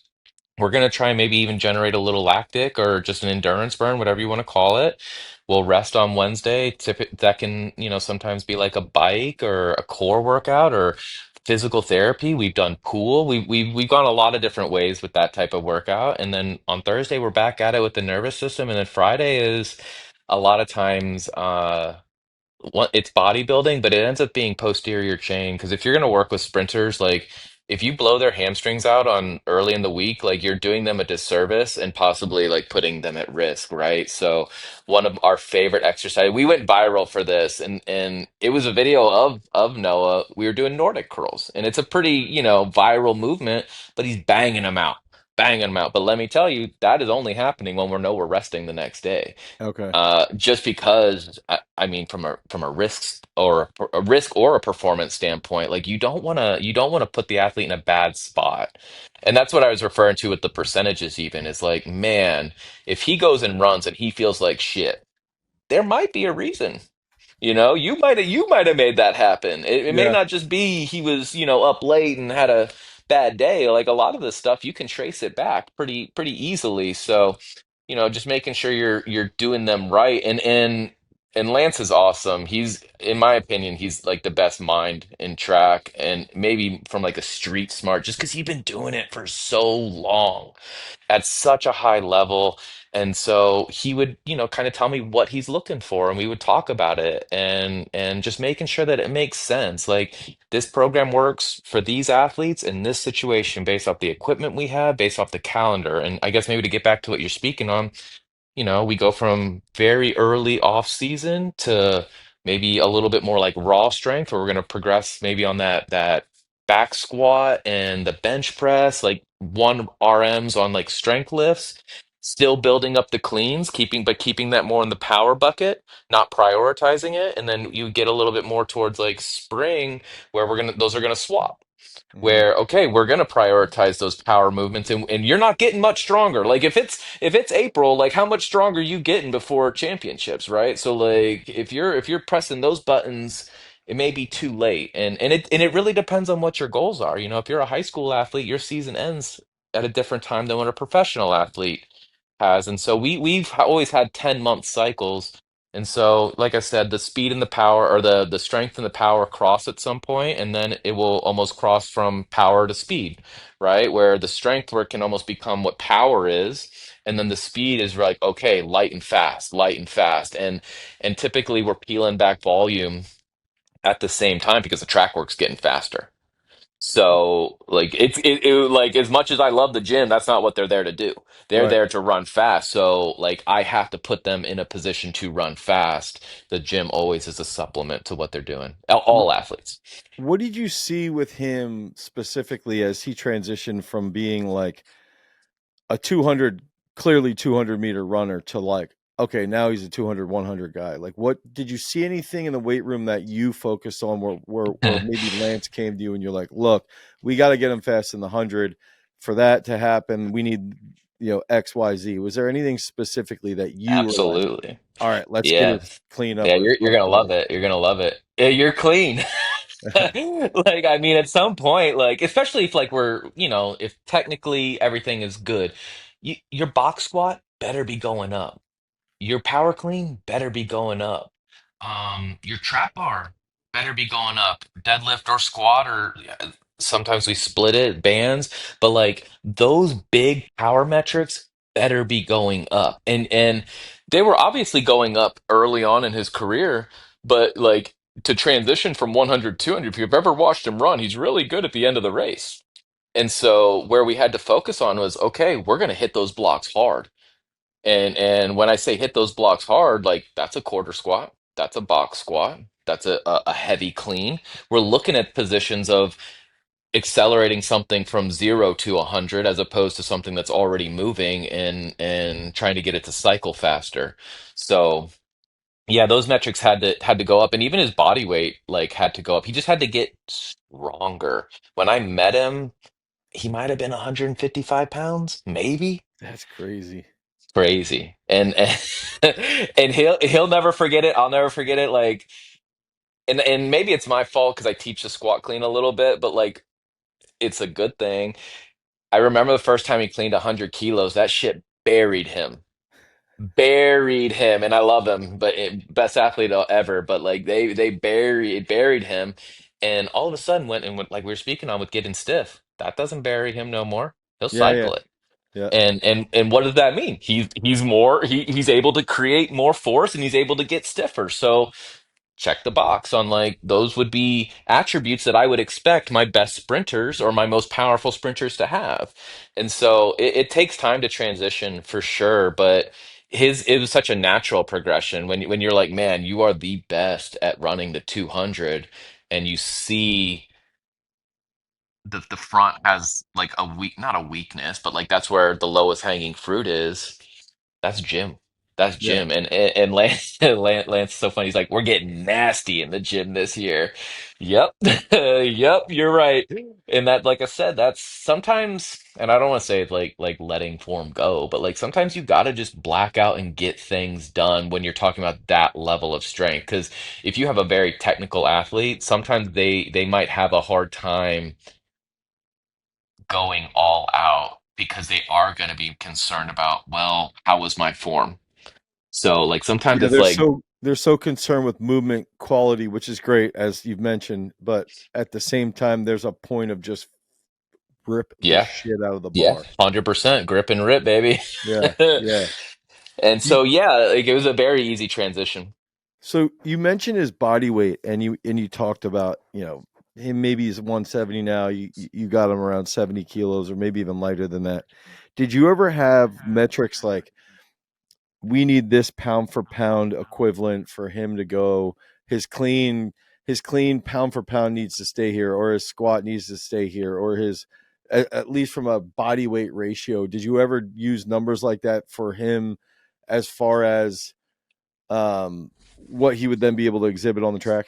We're going to try and maybe even generate a little lactic or just an endurance burn, whatever you want to call it. We'll rest on Wednesday. That can, sometimes be like a bike or a core workout or physical therapy. We've done pool. We've gone a lot of different ways with that type of workout. And then on Thursday, we're back at it with the nervous system. And then Friday is a lot of times it's bodybuilding, but it ends up being posterior chain because if you're going to work with sprinters, like if you blow their hamstrings out on early in the week, like you're doing them a disservice and possibly like putting them at risk, right? So one of our favorite exercise, we went viral for this, and it was a video of Noah. We were doing Nordic curls, and it's a pretty, viral movement, but he's banging them out. Banging them out. But let me tell you, that is only happening when we're resting the next day. Okay. Just because I mean from a risk or a performance standpoint, like you don't want to put the athlete in a bad spot. And that's what I was referring to with the percentages even is like, man, if he goes and runs and he feels like shit, there might be a reason. You might have made that happen. It may Yeah. not just be he was, up late and had a bad day. Like a lot of this stuff you can trace it back pretty easily. So just making sure you're doing them right. And Lance is awesome. He's, in my opinion, he's like the best mind in track and maybe from like a street smart, just because he's been doing it for so long at such a high level. And so he would, kind of tell me what he's looking for, and we would talk about it and just making sure that it makes sense. Like this program works for these athletes in this situation based off the equipment we have, based off the calendar. And I guess maybe to get back to what you're speaking on, we go from very early off season to maybe a little bit more like raw strength, where we're going to progress maybe on that back squat and the bench press, like one RMs on like strength lifts, still building up the cleans, keeping that more in the power bucket, not prioritizing it. And then you get a little bit more towards like spring, where those are gonna swap Hmm. where okay, we're going to prioritize those power movements, and you're not getting much stronger. Like if it's April, like how much stronger you getting before championships, right? So like if you're pressing those buttons, it may be too late. And it really depends on what your goals are. If you're a high school athlete, your season ends at a different time than what a professional athlete has. And so we've always had 10-month cycles. And so, like I said, the speed and the power, or the strength and the power cross at some point, and then it will almost cross from power to speed, right? Where the strength work can almost become what power is, and then the speed is like, okay, light and fast. And typically we're peeling back volume at the same time because the track work's getting faster. So like like as much as I love the gym, that's not what they're there to do. They're Right. there to run fast. So like I have to put them in a position to run fast. The gym always is a supplement to what they're doing. All athletes. What did you see with him specifically as he transitioned from being like a 200, clearly 200-meter runner to like, okay, now he's a 200, 100 guy? Like, what did you see anything in the weight room that you focused on where maybe Lance came to you and you're like, look, we got to get him fast in the 100. For that to happen, we need, X, Y, Z. Was there anything specifically that you were like, Absolutely. all right, let's get Yeah. it clean up Yeah, with you're front gonna love level? it. You're gonna love it. Yeah, you're clean. Like, I mean, at some point, like, especially if like if technically everything is good, your box squat better be going up. Your power clean better be going up. Your trap bar better be going up. Deadlift or squat, or yeah, sometimes we split it, bands, but like those big power metrics better be going up. And they were obviously going up early on in his career, but like to transition from 100 to 200, if you've ever watched him run, he's really good at the end of the race. And so where we had to focus on was, okay, we're going to hit those blocks hard. And when I say hit those blocks hard, like that's a quarter squat, that's a box squat, that's a heavy clean. We're looking at positions of accelerating something from 0 to 100 as opposed to something that's already moving and trying to get it to cycle faster. So yeah, those metrics had to go up, and even his body weight like had to go up. He just had to get stronger. When I met him, he might have been 155 pounds, maybe. That's crazy. Crazy. And and he'll never forget it. I'll never forget it. Like, and maybe it's my fault because I teach the squat clean a little bit, but like it's a good thing. I remember the first time he cleaned 100 kilos, that shit buried him, and I love him, but best athlete ever. But like they buried him, and all of a sudden went like we were speaking on with getting stiff. That doesn't bury him no more. He'll Yeah, yeah, cycle it. yeah. And what does that mean? He's more he's able to create more force and he's able to get stiffer. So check the box on like those would be attributes that I would expect my best sprinters or my most powerful sprinters to have. And so it takes time to transition for sure, but his it was such a natural progression when you're like, man, you are the best at running the 200 and you see the front has like a weak not a weakness, but like that's where the lowest hanging fruit is. That's Jim. That's Yeah. Jim. And Lance, Lance is so funny. He's like, we're getting nasty in the gym this year. Yep. Yep, you're right. And that, like I said, that's sometimes, and I don't want to say like letting form go, but like sometimes you gotta just black out and get things done when you're talking about that level of strength. Because if you have a very technical athlete, sometimes they might have a hard time going all out because they are going to be concerned about, well, how was my form? So like sometimes Yeah, it's like, they're so concerned with movement quality, which is great, as you've mentioned, but at the same time, there's a point of just rip the yeah, shit out of the yeah, bar. 100% grip and rip, baby. Yeah, yeah. And You so yeah, like it was a very easy transition. so you mentioned his body weight, and you talked about, him, maybe he's 170 now. You got him around 70 kilos, or maybe even lighter than that. Did you ever have metrics like, we need this pound for pound equivalent for him to go, his clean his clean pound for pound needs to stay here, or his squat needs to stay here, or his, at least from a body weight ratio? Did you ever use numbers like that for him, as far as what he would then be able to exhibit on the track?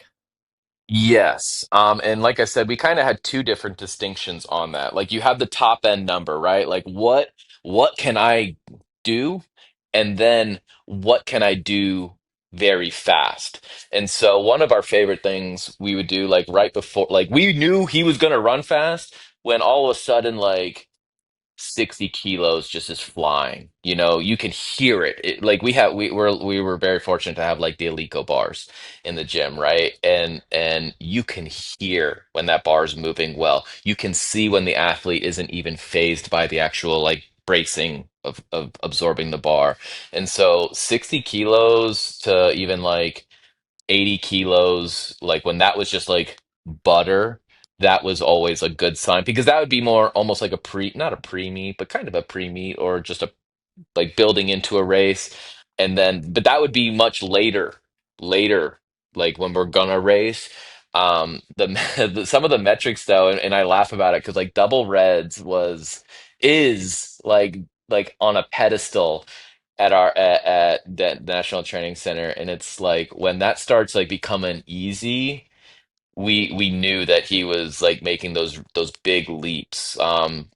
Yes. And like I said, we kind of had two different distinctions on that. Like you have the top end number, right? Like what can I do? And then what can I do very fast? And so one of our favorite things we would do like right before like we knew he was going to run fast when all of a sudden like 60 kilos just is flying. You know, you can hear it. Like we were very fortunate to have like the Alico bars in the gym, right? And you can hear when that bar is moving well. You can see when the athlete isn't even phased by the actual like bracing of absorbing the bar. And so 60 kilos to even like 80 kilos, like when that was just like butter, that was always a good sign because that would be more almost like a not a pre-meet, but kind of a pre-meet or just a like building into a race. And then, but that would be much later, like when we're gonna race. Some of the metrics though, and I laugh about it because like double reds is like on a pedestal at the National Training Center, and it's like when that starts like becoming easy, we knew that he was like making those big leaps.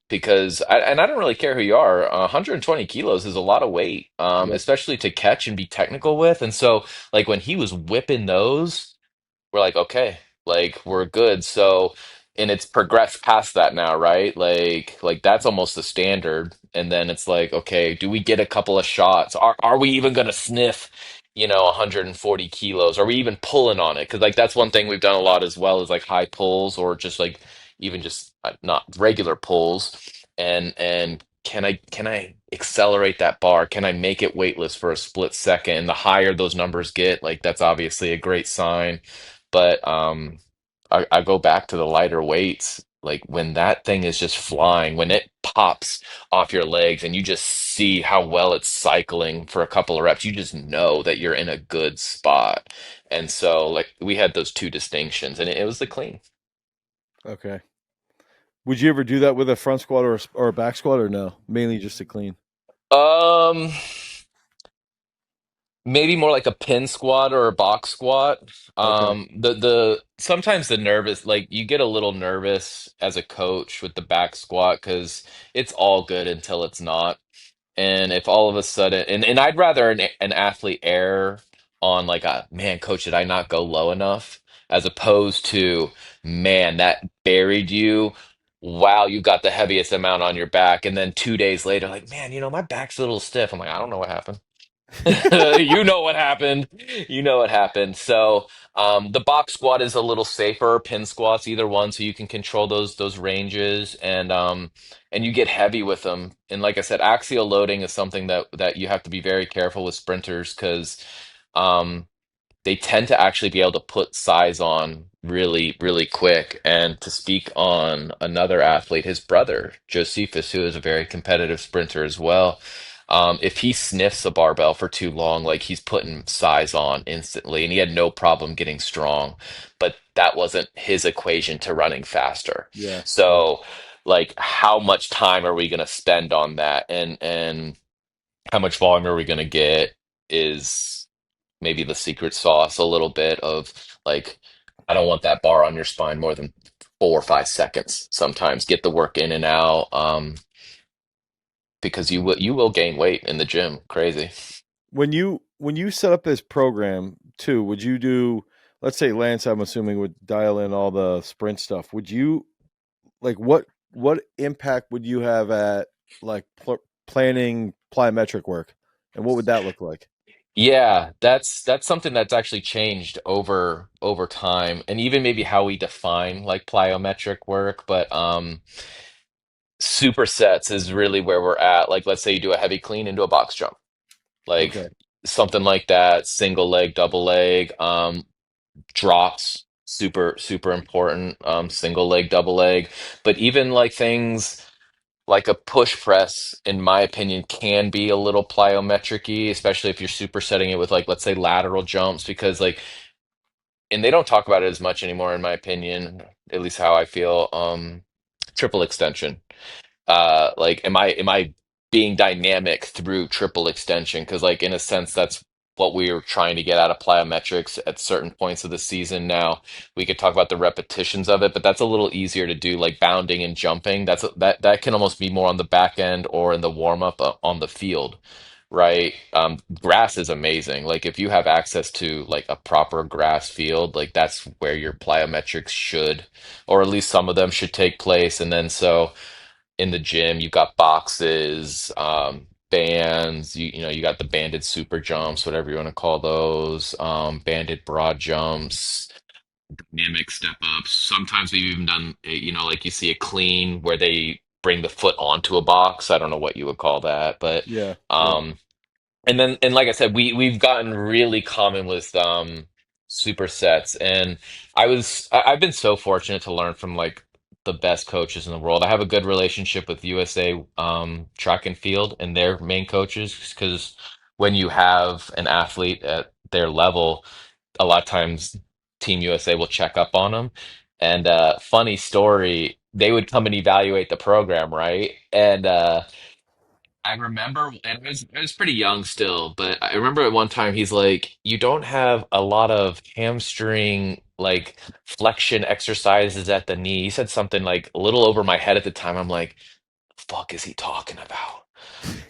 Because and I don't really care who you are, 120 kilos is a lot of weight, Yep. especially to catch and be technical with. And so like when he was whipping those we're like, okay, like we're good. So, and it's progressed past that now, right? Like that's almost the standard. And then it's like, okay, do we get a couple of shots? Are we even gonna sniff, 140 kilos? Are we even pulling on it? Because like that's one thing we've done a lot as well is like high pulls or just like even just not regular pulls. And can I accelerate that bar? Can I make it weightless for a split second? And the higher those numbers get, like that's obviously a great sign. But I go back to the lighter weights. Like when that thing is just flying, when it pops off your legs and you just see how well it's cycling for a couple of reps, you just know that you're in a good spot. And so, like, we had those two distinctions, and it was the clean. Okay. Would you ever do that with a front squat or a back squat, or no? Mainly just a clean. Um, Maybe more like a pin squat or a box squat. Okay. The sometimes the nervous, like you get a little nervous as a coach with the back squat because it's all good until it's not. And if all of a sudden, and I'd rather an athlete err on like a man, coach, did I not go low enough? As opposed to, man, that buried you. wow, you got the heaviest amount on your back. And then 2 days later, like, man, my back's a little stiff. I'm like, I don't know what happened. You know what happened. You know what happened. So the box squat is a little safer, pin squats, either one, so you can control those ranges and you get heavy with them. And like I said, axial loading is something that you have to be very careful with sprinters because um they tend to actually be able to put size on really, really quick. And to speak on another athlete, his brother, Josephus, who is a very competitive sprinter as well, if he sniffs a barbell for too long, like he's putting size on instantly, and he had no problem getting strong, but that wasn't his equation to running faster. Yeah, yeah. So, like, how much time are we going to spend on that, and how much volume are we going to get is maybe the secret sauce a little bit of like I don't want that bar on your spine more than 4 or 5 seconds. Sometimes get the work in and out because you will gain weight in the gym. Crazy. When you set up this program too, would you do, let's say Lance, I'm assuming, would dial in all the sprint stuff. Would you like what impact would you have at like planning plyometric work, and what would that look like? Yeah, that's something that's actually changed over time, and even maybe how we define like plyometric work. But supersets is really where we're at. Like, let's say you do a heavy clean into a box jump, like Okay. something like that. Single leg, double leg. Drops super super important, single leg, double leg, but even like things like a push press in my opinion can be a little plyometric-y, especially if you're supersetting it with like let's say lateral jumps because like and they don't talk about it as much anymore in my opinion, at least how I feel. Triple extension, like am I being dynamic through triple extension? Because like in a sense that's what we were trying to get out of plyometrics at certain points of the season. Now we could talk about the repetitions of it, but that's a little easier to do, like bounding and jumping. That can almost be more on the back end or in the warm up on the field, right? Grass is amazing. Like if you have access to like a proper grass field, like that's where your plyometrics should, or at least some of them should take place. And then so in the gym, you've got boxes, bands, you got the banded super jumps, whatever you want to call those, banded broad jumps, dynamic step ups. Sometimes we've even done, like you see a clean where they bring the foot onto a box. I don't know what you would call that, but Yeah, yeah. um, and like I said, we've gotten really common with supersets, and I've been so fortunate to learn from like the best coaches in the world. I have a good relationship with USA track and field and their main coaches because when you have an athlete at their level, a lot of times Team USA will check up on them. And funny story, they would come and evaluate the program, right? And I remember, and I was pretty young still, but I remember at one time he's like, "You don't have a lot of hamstring like flexion exercises at the knee." He said something like a little over my head at the time. I'm like, "Fuck is he talking about?"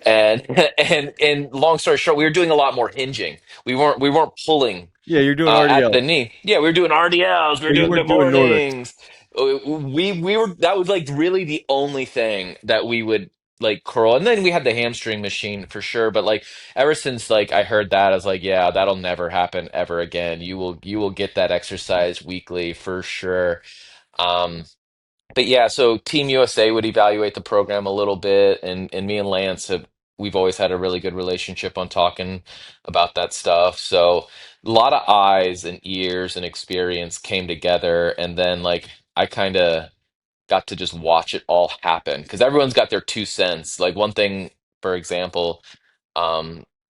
And and long story short, we were doing a lot more hinging. We weren't pulling Yeah, you're doing at the RDLs, knee. Yeah, we were doing RDLs. We were but you doing weren't good doing Nordics. mornings. We were that was like really the only thing that we would like curl. And then we had the hamstring machine for sure. But like ever since like I heard that, I was like, yeah, that'll never happen ever again. You will get that exercise weekly for sure. Um, but yeah, so Team USA would evaluate the program a little bit, and me and Lance have we've always had a really good relationship on talking about that stuff. So a lot of eyes and ears and experience came together, and then like I kind of got to just watch it all happen because everyone's got their 2 cents. Like one thing, for example,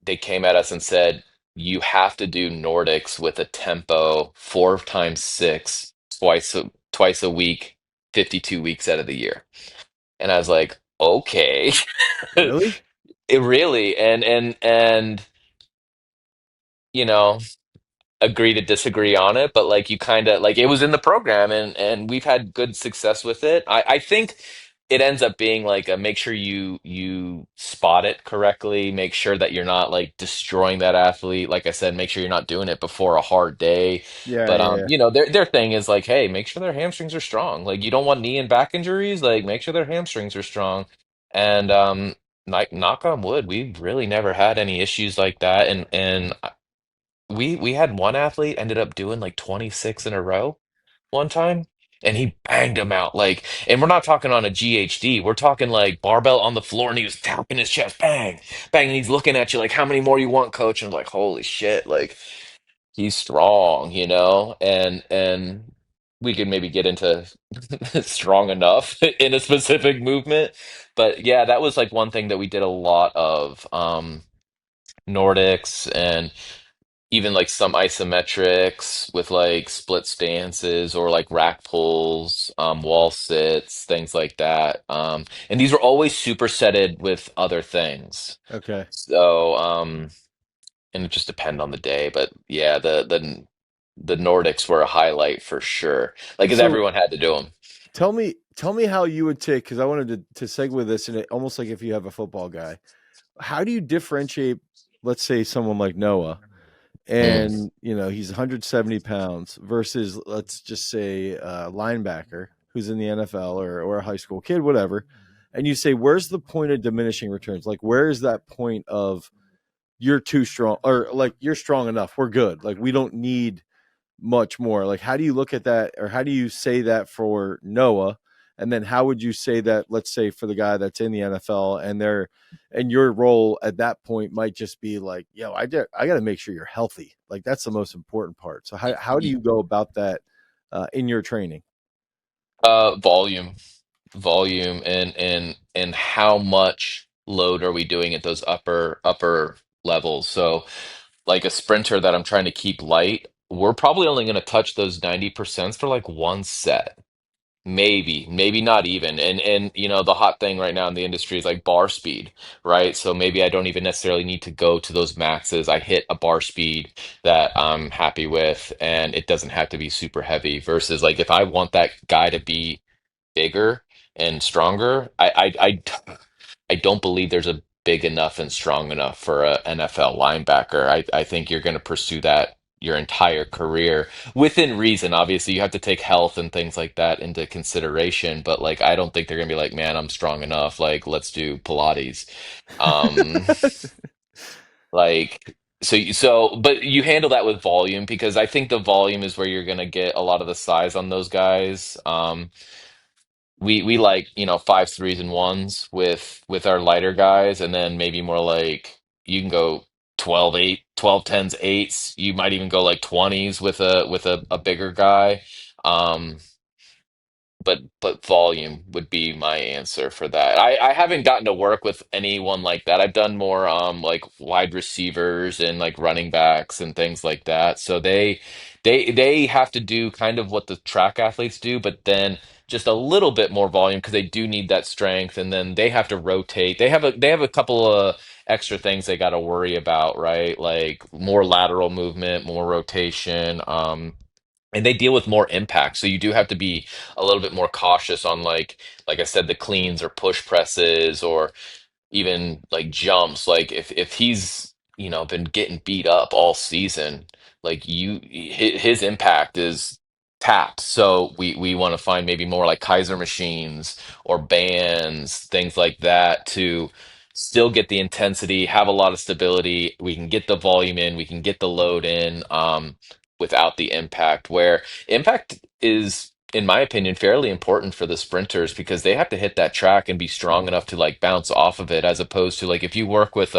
they came at us and said, you have to do Nordics with a tempo 4 times 6 twice a week, 52 weeks out of the year. And I was like, okay. Really? It really and you know, agree to disagree on it, but like you kind of like it was in the program and we've had good success with it. I think it ends up being like a make sure you spot it correctly, make sure that you're not like destroying that athlete. Like I said, make sure you're not doing it before a hard day. Yeah, But yeah, yeah. you know, their thing is like, hey, make sure their hamstrings are strong. Like you don't want knee and back injuries, like make sure their hamstrings are strong. And like knock on wood, we've really never had any issues like that. And we had one athlete ended up doing like 26 in a row one time, and he banged him out like, and we're not talking on a GHD, we're talking like barbell on the floor, and he was tapping his chest, bang, bang, and he's looking at you like, how many more you want, coach? And I'm like, holy shit, like he's strong, you know, and we could maybe get into strong enough in a specific movement, but yeah, that was like one thing that we did a lot of, Nordics and even like some isometrics with like split stances or like rack pulls, wall sits, things like that. And these were always supersetted with other things. Okay. So, and it just depend on the day. But yeah, the Nordics were a highlight for sure. Like, 'cause So everyone had to do them. tell me how you would take, because I wanted to segue this in it almost like if you have a football guy. How do you differentiate, let's say, someone like Noah, Mm. and he's 170 pounds versus, let's just say, a linebacker who's in the NFL, or a high school kid, whatever, and you say, where's the point of diminishing returns? Like, where is that point of you're too strong, or like you're strong enough, we're good, like we don't need much more? Like, how do you look at that, or how do you say that for Noah? And then how would you say that, let's say, for the guy that's in the NFL, and your role at that point might just be like, yo, I got to make sure you're healthy. Like, that's the most important part. So how do you go about that in your training? Volume, volume, and how much load are we doing at those upper levels? So, like a sprinter that I'm trying to keep light, we're probably only going to touch those 90% for like one set. Maybe not even. And you know, the hot thing right now in the industry is like bar speed, right? So maybe I don't even necessarily need to go to those maxes. I hit a bar speed that I'm happy with, and it doesn't have to be super heavy versus like if I want that guy to be bigger and stronger, I don't believe there's a big enough and strong enough for a NFL linebacker. I think you're going to pursue that your entire career within reason. Obviously, you have to take health and things like that into consideration, but like I don't think they're going to be like, man, I'm strong enough. Like, let's do Pilates. Um, like but you handle that with volume because I think the volume is where you're going to get a lot of the size on those guys. We like, you know, fives, threes, and ones with our lighter guys, and then maybe more like you can go 12 8, 12 10s, eights. You might even go like 20s with a bigger guy. Um, but volume would be my answer for that. I haven't gotten to work with anyone like that. I've done more like wide receivers and like running backs and things like that. So they have to do kind of what the track athletes do, but then just a little bit more volume because they do need that strength, and then they have to rotate. They have a couple of extra things they got to worry about, right? Like more lateral movement, more rotation. And they deal with more impact, so you do have to be a little bit more cautious on like I said, the cleans or push presses or even like jumps. Like if he's, you know, been getting beat up all season, like his impact is tapped. So we want to find maybe more like Kaiser machines or bands, things like that to still get the intensity, have a lot of stability. We can get the volume in, we can get the load in, without the impact. Where impact is, in my opinion, fairly important for the sprinters because they have to hit that track and be strong enough to like bounce off of it, as opposed to like if you work with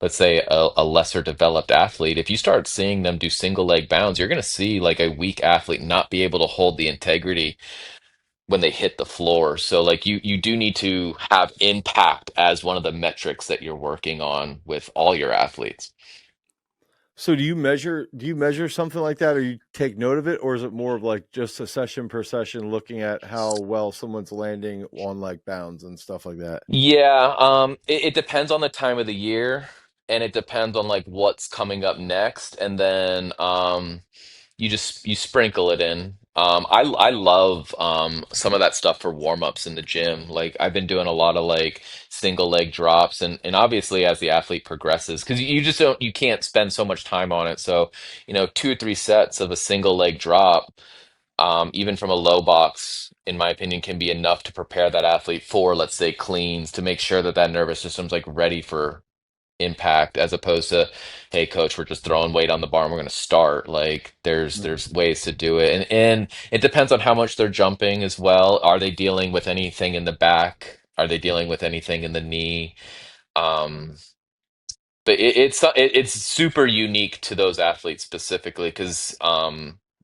let's say a lesser developed athlete, if you start seeing them do single leg bounds, you're going to see like a weak athlete not be able to hold the integrity when they hit the floor. So like you do need to have impact as one of the metrics that you're working on with all your athletes. So do you measure something like that, or you take note of it, or is it more of like just a session per session looking at how well someone's landing on like bounds and stuff like that? Yeah, it depends on the time of the year, and it depends on like what's coming up next, and then you sprinkle it in. I love some of that stuff for warm-ups in the gym. Like I've been doing a lot of like single leg drops, and obviously as the athlete progresses, because you just don't you can't spend so much time on it. So, 2 or 3 sets of a single leg drop, even from a low box, in my opinion, can be enough to prepare that athlete for, let's say, cleans, to make sure that that nervous system's like ready for impact, as opposed to, hey coach, we're just throwing weight on the bar and we're going to start. Like there's ways to do it, and it depends on how much they're jumping as well. Are they dealing with anything in the back? Are they dealing with anything in the knee? um but it's super unique to those athletes specifically, because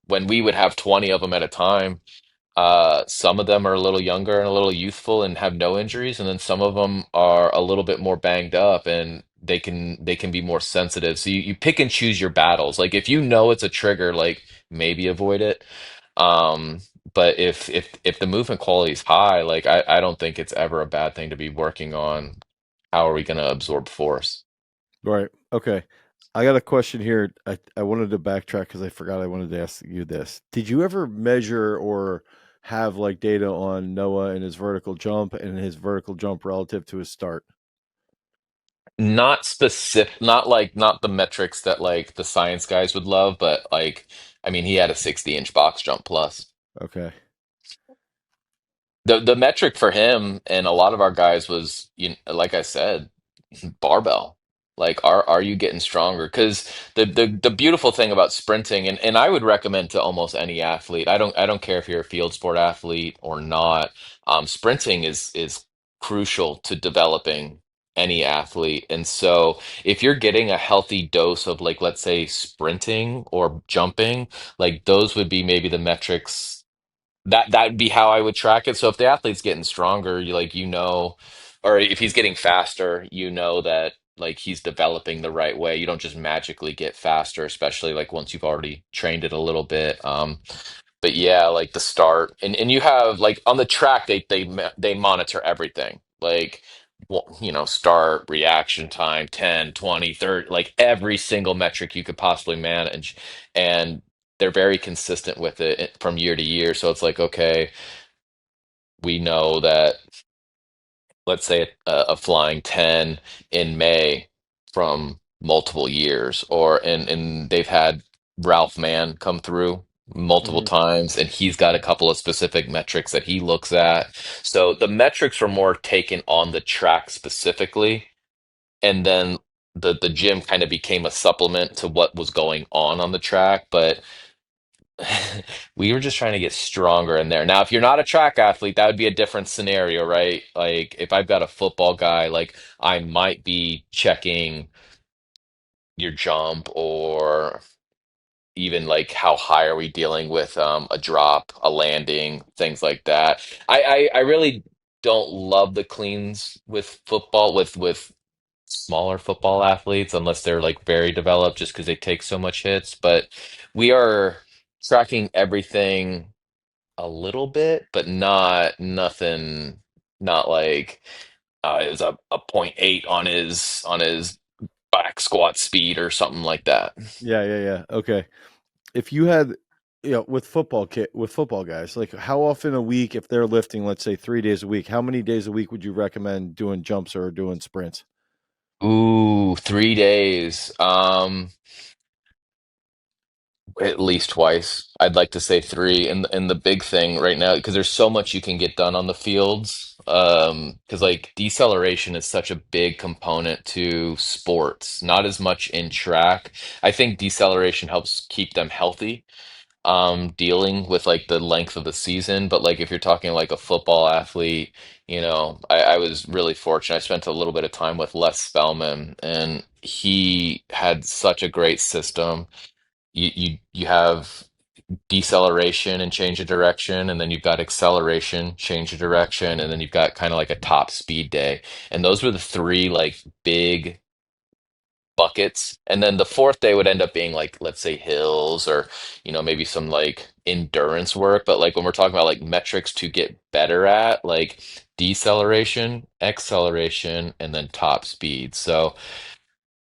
when we would have 20 of them at a time, some of them are a little younger and a little youthful and have no injuries, and then some of them are a little bit more banged up and they can be more sensitive. So you pick and choose your battles. Like if you know it's a trigger, like maybe avoid it. Um, but if the movement quality is high, like I don't think it's ever a bad thing to be working on how are we going to absorb force. Right. Okay. I got a question here. I wanted to backtrack because I forgot I wanted to ask you this. Did you ever measure or have like data on Noah and his vertical jump and his vertical jump relative to his start? Not specific, not the metrics that like the science guys would love, but like I mean he had a 60-inch box jump plus. Okay. The metric for him and a lot of our guys was, like I said, barbell. Like, are you getting stronger? Because the beautiful thing about sprinting, and I would recommend to almost any athlete. I don't care if you're a field sport athlete or not. Sprinting is crucial to developing any athlete. And so if you're getting a healthy dose of, like, let's say sprinting or jumping, like those would be maybe the metrics that'd be how I would track it. So if the athlete's getting stronger, or if he's getting faster, that like he's developing the right way. You don't just magically get faster, especially like once you've already trained it a little bit. But yeah, like the start, and you have like on the track, they monitor everything. Like, well, start, reaction time, 10, 20, 30, like every single metric you could possibly manage. And they're very consistent with it from year to year. So it's like, okay, we know that, let's say a flying 10 in May from multiple years, and they've had Ralph Mann come through multiple Hmm. times, and he's got a couple of specific metrics that he looks at. So the metrics were more taken on the track specifically, and then the gym kind of became a supplement to what was going on the track. But we were just trying to get stronger in there. Now, if you're not a track athlete, that would be a different scenario, right? Like if I've got a football guy, like I might be checking your jump, or even like how high are we dealing with a drop, a landing, things like that. I really don't love the cleans with football, with smaller football athletes, unless they're like very developed, just because they take so much hits. But we are tracking everything a little bit, but not nothing, not like it was a point 0.8 on his back squat speed or something like that. Yeah, yeah, yeah. Okay. If you had, with football guys, like how often a week, if they're lifting, let's say 3 days a week, how many days a week would you recommend doing jumps or doing sprints? Ooh, 3 days. At least twice. I'd like to say three. And the big thing right now, because there's so much you can get done on the fields. Because like deceleration is such a big component to sports, not as much in track. I think deceleration helps keep them healthy, dealing with like the length of the season. But like if you're talking like a football athlete, I was really fortunate. I spent a little bit of time with Les Spellman, and he had such a great system. You have deceleration and change of direction, and then you've got acceleration, change of direction, and then you've got kind of like a top speed day. And those were the three like big buckets. And then the fourth day would end up being like, let's say hills, or maybe some like endurance work. But like when we're talking about like metrics to get better at, like deceleration, acceleration, and then top speed. So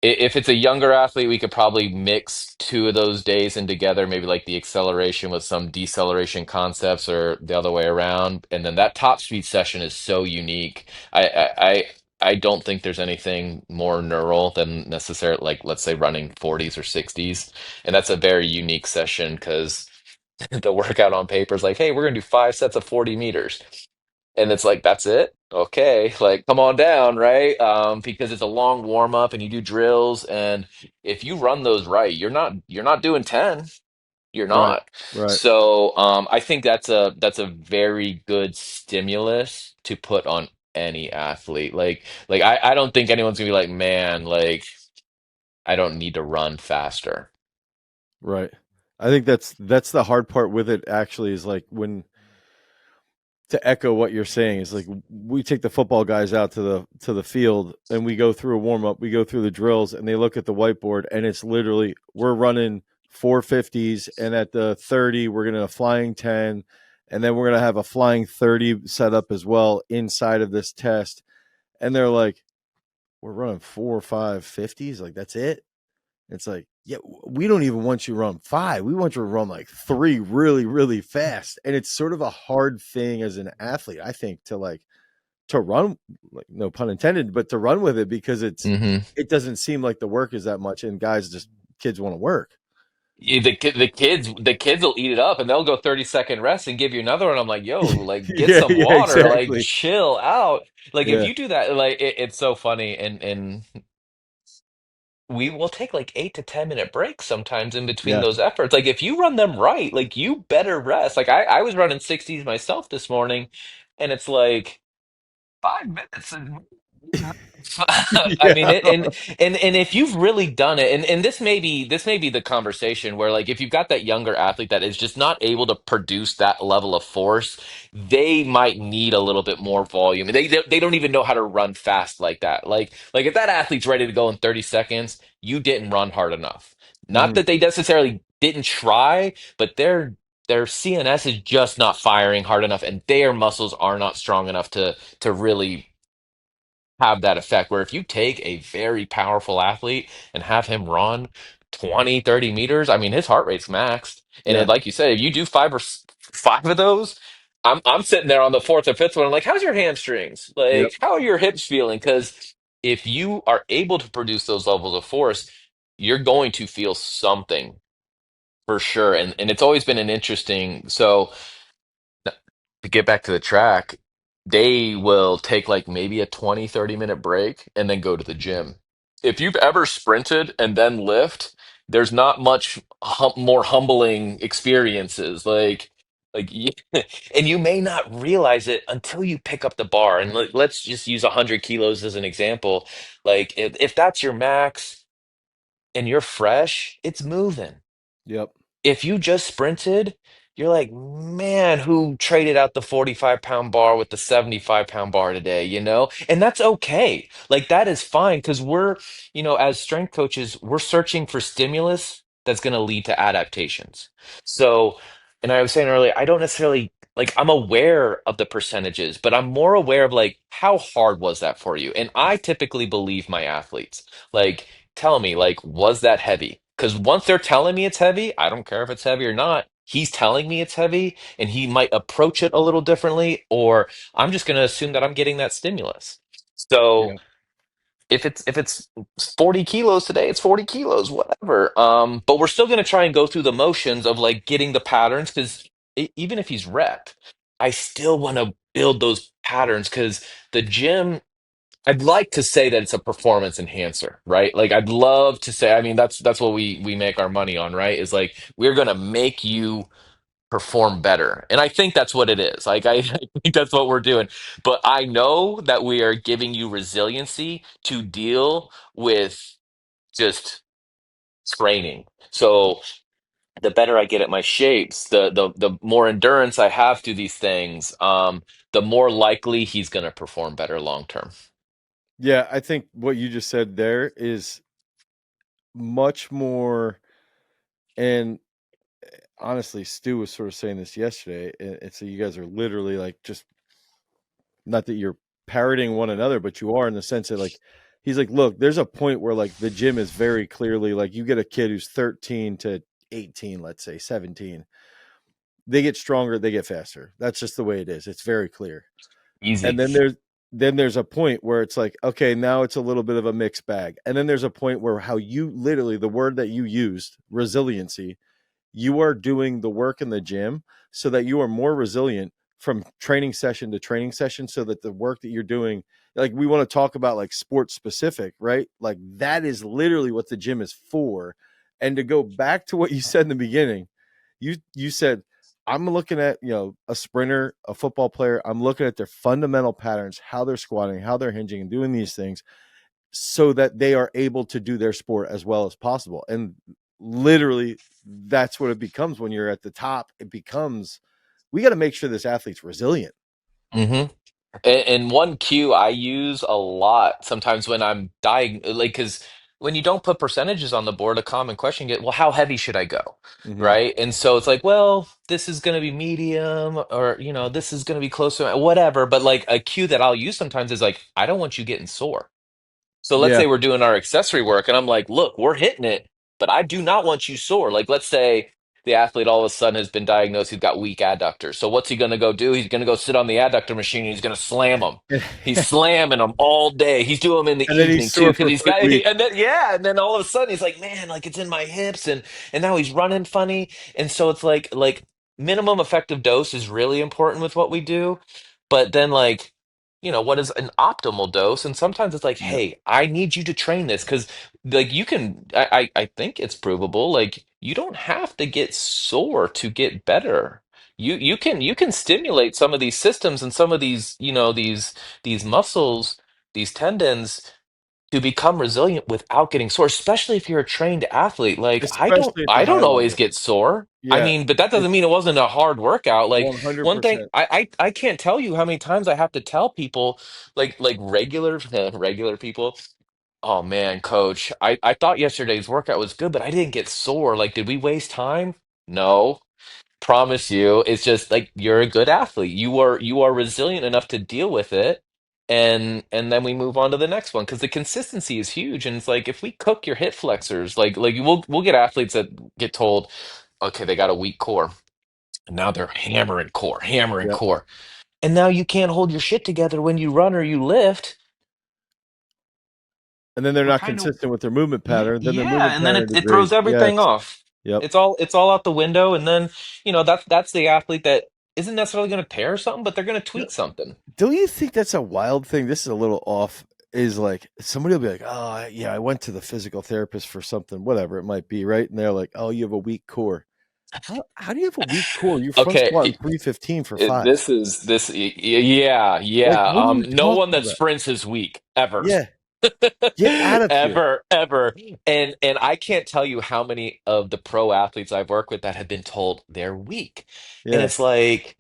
If it's a younger athlete, we could probably mix two of those days in together, maybe like the acceleration with some deceleration concepts or the other way around. And then that top speed session is so unique. I don't think there's anything more neural than necessarily like let's say running 40s or 60s. And that's a very unique session because the workout on paper is like, hey, we're gonna do 5 sets of 40 meters. And it's like, that's it? Okay, like come on down, right? Because it's a long warm up and you do drills, and if you run those right, you're not doing 10. You're Right. not. Right. So I think that's a very good stimulus to put on any athlete. Like I don't think anyone's gonna be like, man, like I don't need to run faster. Right. I think that's the hard part with it actually is like when to echo what you're saying is like we take the football guys out to the field and we go through a warm up, we go through the drills and they look at the whiteboard and it's literally we're running 450s and at the 30 we're going to flying 10 and then we're going to have a flying 30 set up as well inside of this test and they're like we're running 4 or 5 50s like that's it. It's like, yeah, we don't even want you to run 5. We want you to run like 3 really, really fast. And it's sort of a hard thing as an athlete, I think, to like to run, like no pun intended, but to run with it because Hmm. it doesn't seem like the work is that much, and guys just kids want to work. The kids will eat it up and they'll go 30-second rest and give you another one. I'm like, yo, like get Yeah, some yeah, water, like exactly. chill out. Like if Yeah, you do that, like it's so funny. And we will take like 8 to 10 minute breaks sometimes in between yeah, those efforts. Like if you run them right, like you better rest. Like I was running 60s myself this morning, and it's like 5 minutes and I mean yeah, it, and if you've really done it, and this may be the conversation where like if you've got that younger athlete that is just not able to produce that level of force, they might need a little bit more volume. They don't even know how to run fast like that. Like if that athlete's ready to go in 30 seconds, you didn't run hard enough. Not hmm that they necessarily didn't try, but their CNS is just not firing hard enough, and their muscles are not strong enough to really have that effect. Where if you take a very powerful athlete and have him run 20, 30 meters, I mean, his heart rate's maxed. And yeah, like you said, if you do five of those, I'm sitting there on the fourth or fifth one. I'm like, how's your hamstrings? yep, Like, how are your hips feeling? Because if you are able to produce those levels of force, you're going to feel something for sure. And it's always been an interesting. So to get back to the track, they will take like maybe a 20, 30 minute break and then go to the gym. If you've ever sprinted and then lift, there's not much more humbling experiences. And you may not realize it until you pick up the bar. And let's just use 100 kilos as an example. Like if that's your max and you're fresh, it's moving. yep, If you just sprinted, you're like, man, who traded out the 45-pound bar with the 75-pound bar today, you know? And that's okay. Like, that is fine because as strength coaches, we're searching for stimulus that's going to lead to adaptations. So, and I was saying earlier, I don't necessarily like, I'm aware of the percentages, but I'm more aware of like, how hard was that for you? And I typically believe my athletes. Like, tell me, like, was that heavy? Because once they're telling me it's heavy, I don't care if it's heavy or not. He's telling me it's heavy, and he might approach it a little differently, or I'm just going to assume that I'm getting that stimulus. So yeah, if it's 40 kilos today, it's 40 kilos, whatever. But we're still going to try and go through the motions of like getting the patterns because even if he's rep, I still want to build those patterns because the gym. I'd like to say that it's a performance enhancer, right? Like I'd love to say, I mean, that's what we make our money on, right? Is like we're gonna make you perform better. And I think that's what it is. Like I think that's what we're doing. But I know that we are giving you resiliency to deal with just training. So the better I get at my shapes, the more endurance I have through these things, the more likely he's gonna perform better long term. yeah. I think what you just said there is much more. And honestly, Stu was sort of saying this yesterday, and so you guys are literally like just not that you're parroting one another, but you are in the sense that like He's like, look, there's a point where like the gym is very clearly like you get a kid who's 13 to 18, let's say 17. They get stronger, they get faster. That's just the way it is. It's very clear. And Easy. then there's a point where it's like, okay, now it's a little bit of a mixed bag. And then there's a point where how you literally the word that you used, resiliency, you are doing the work in the gym so that you are more resilient from training session to training session, so that the work that you're doing, like we want to talk about like sports specific, right? Like that is literally what the gym is for. And to go back to what you said in the beginning, you said, I'm looking at, a sprinter, a football player, I'm looking at their fundamental patterns, how they're squatting, how they're hinging and doing these things so that they are able to do their sport as well as possible. And literally that's what it becomes when you're at the top. It becomes, we got to make sure this athlete's resilient. Hmm. And one cue I use a lot sometimes when I'm dying, like, because when you don't put percentages on the board, a common question get, well, how heavy should I go? Mm-hmm. Right. And so it's like, well, this is going to be medium, or, this is going to be close to whatever. But like a cue that I'll use sometimes is like, I don't want you getting sore. So let's Yeah. say we're doing our accessory work and I'm like, look, we're hitting it, but I do not want you sore. Like, let's say the athlete all of a sudden has been diagnosed, he's got weak adductors. So what's he going to go do? He's going to go sit on the adductor machine and he's going to slam them. and He's slamming them all day. He's doing them in the then he's evening too, sore because for he's 3 got, weeks. and then, yeah. And then all of a sudden he's like, man, like it's in my hips, and now he's running funny. And so it's like minimum effective dose is really important with what we do. But then like, what is an optimal dose? And sometimes it's like, Yep. hey, I need you to train this because, like, I think it's provable. Like, you don't have to get sore to get better. You can stimulate some of these systems and some of these, these muscles, these tendons to become resilient without getting sore, especially if you're a trained athlete. Like I don't Especially at the I high don't always level. get sore. I Yeah. mean, but that doesn't It's mean it wasn't a hard workout. Like one thing 100%. I can't tell you how many times I have to tell people like regular regular people, oh man, coach, I thought yesterday's workout was good, but I didn't get sore. Like, did we waste time? No. Promise you, it's just like you're a good athlete. You are resilient enough to deal with it, and then we move on to the next one because the consistency is huge. And it's like if we cook your hip flexors, like we'll get athletes that get told, okay, they got a weak core, and now they're hammering Yep. core, and now you can't hold your shit together when you run or you lift. And then they're We're not kind of consistent with their movement Yeah, pattern. Then their yeah, movement and then pattern it degrades. throws everything Yes. off. Yep. It's all out the window, and then that's the athlete that isn't necessarily going to tear something, but they're going to Yeah. tweak something. Don't you think that's a wild thing? This is a little off. Is like somebody will be like, "Oh, yeah, I went to the physical therapist for something, whatever it might be," right? And they're like, "Oh, you have a weak core." How do you have a weak core? You're front Okay, squatting 315 for five. this is this. Yeah, Like, yeah. what are you No one talking that about? sprints is weak ever. Yeah, get out of here. Ever. And I can't tell you how many of the pro athletes I've worked with that have been told they're weak. And Yeah, it's like,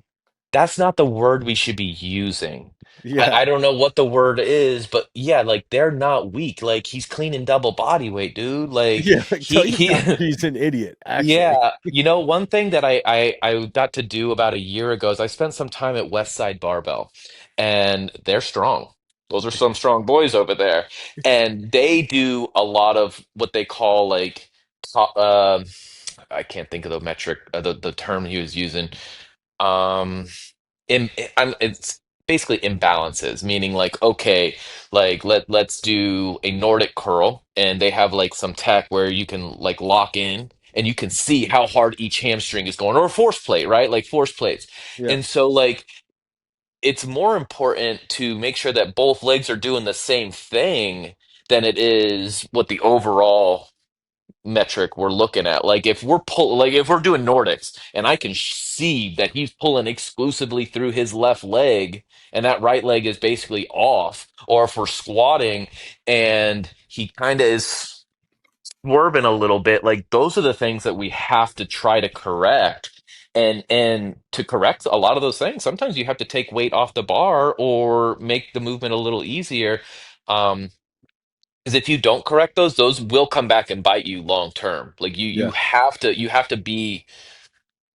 that's not the word we should be using. I, yeah, I don't know what the word is, but yeah, like they're not weak. Like he's cleaning double body weight, dude. Like yeah. Like, tell he your he doctor he's an idiot. Actually, yeah, one thing that I got to do about a year ago is I spent some time at West Side Barbell, and they're strong. Those are some strong boys over there, and they do a lot of what they call like top, I can't think of the metric, the term he was using. Um, it's basically imbalances, meaning like, okay, like let's do a Nordic curl, and they have like some tech where you can like lock in and you can see how hard each hamstring is going, or a force plate, right? Like force plates. yeah, And so like it's more important to make sure that both legs are doing the same thing than it is what the overall metric we're looking at. Like if we're doing Nordics and I can see that he's pulling exclusively through his left leg and that right leg is basically off, or if we're squatting and he kind of is swerving a little bit, like those are the things that we have to try to correct. And to correct a lot of those things, sometimes you have to take weight off the bar or make the movement a little easier. Um, because if you don't correct those will come back and bite you long term. Like you yeah. have to be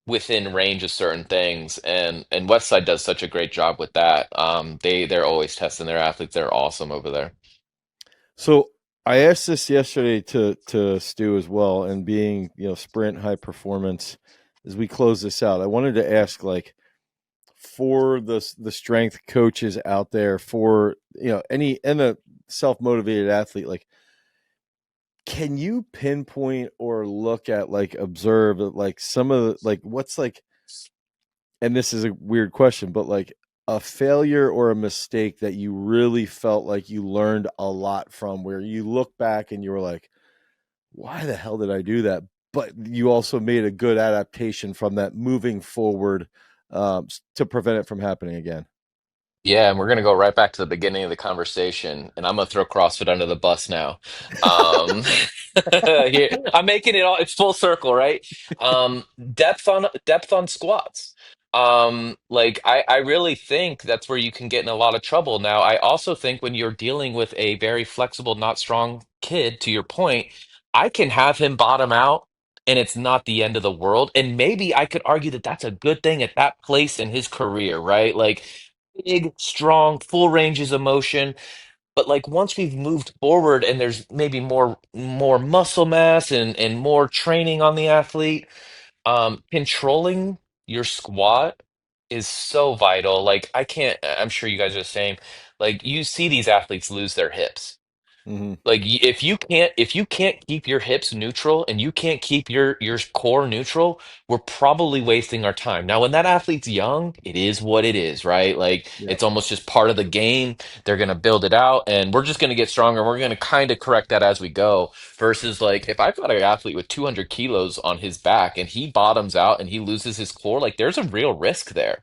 within range of certain things, and Westside does such a great job with that. They're always testing their athletes. They're awesome over there. So I asked this yesterday to Stu as well, and being sprint high performance, as we close this out, I wanted to ask like for the strength coaches out there, for any and a self motivated athlete, like can you pinpoint or look at like observe like some of the like what's like, and this is a weird question, but like a failure or a mistake that you really felt like you learned a lot from, where you look back and you were like, why the hell did I do that? But you also made a good adaptation from that moving forward, to prevent it from happening again. Yeah, and we're gonna go right back to the beginning of the conversation, and I'm gonna throw CrossFit under the bus now. Um, here, I'm making it all, it's full circle, right? Depth on squats. Like I really think that's where you can get in a lot of trouble. Now, I also think when you're dealing with a very flexible, not strong kid, to your point, I can have him bottom out. And it's not the end of the world. And maybe I could argue that that's a good thing at that place in his career, right? Like, big, strong, full ranges of motion. But like once we've moved forward and there's maybe more muscle mass and more training on the athlete, controlling your squat is so vital. Like I can't, I'm sure you guys are the same. Like you see these athletes lose their hips. Hmm. Like if you can't keep your hips neutral and you can't keep your core neutral, we're probably wasting our time. Now, when that athlete's young, it is what it is, right? Like Yeah. it's almost just part of the game. They're gonna build it out and we're just gonna get stronger. We're gonna kind of correct that as we go. Versus like if I've got an athlete with 200 kilos on his back and he bottoms out and he loses his core, like there's a real risk there.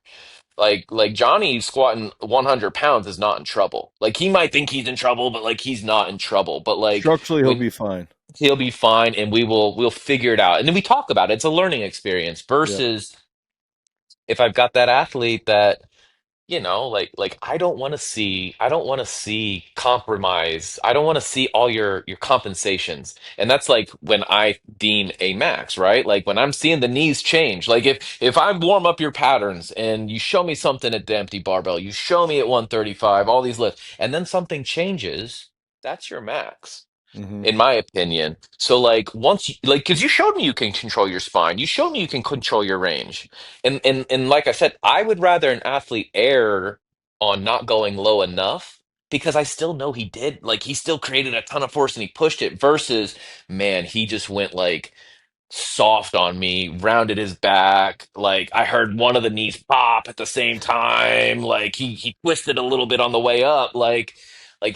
Like Johnny squatting 100 pounds is not in trouble. Like he might think he's in trouble, but like he's not in trouble. But like Structurally, he'll when be fine. he'll be fine, and we'll figure it out. And then we talk about it. It's a learning experience. Yeah. Versus if I've got that athlete that like I don't want to see compromise. I don't want to see all your compensations. And that's like when I deem a max, right? Like when I'm seeing the knees change. Like if I warm up your patterns and you show me something at the empty barbell, you show me at 135, all these lifts, and then something changes, that's your max Hmm. in my opinion. So like once you, like because you showed me you can control your spine, you showed me you can control your range, and like I said, I would rather an athlete err on not going low enough because I still know he did like he still created a ton of force and he pushed it versus man he just went like soft on me, rounded his back. Like I heard one of the knees pop at the same time. Like he twisted a little bit on the way up. Like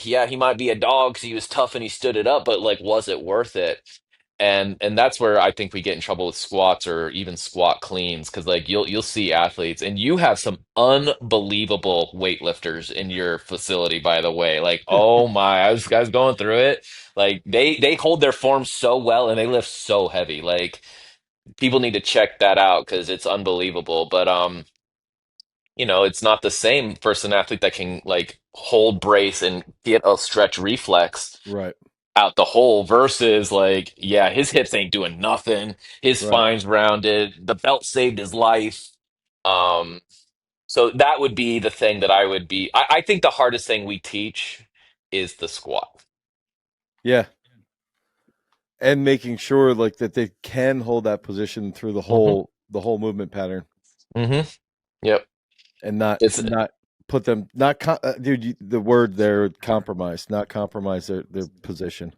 yeah, he might be a dog because he was tough and he stood it up, but like was it worth it? And that's where I think we get in trouble with squats or even squat cleans because like you'll see athletes and you have some unbelievable weightlifters in your facility, by the way. Like, oh my, I was going through it. Like they hold their form so well and they lift so heavy. Like people need to check that out because it's unbelievable. But it's not the same for an athlete that can like hold brace and get a stretch reflex Right. out the hole versus like, yeah, his hips ain't doing nothing. His Right. spine's rounded. The belt saved his life. Um, so that would be the thing that I would be. I think the hardest thing we teach is the squat. Yeah. And making sure like that they can hold that position through Hmm. the whole movement pattern, Hmm. Yep. and not It's put them not dude, the word there, compromise, not compromise their position.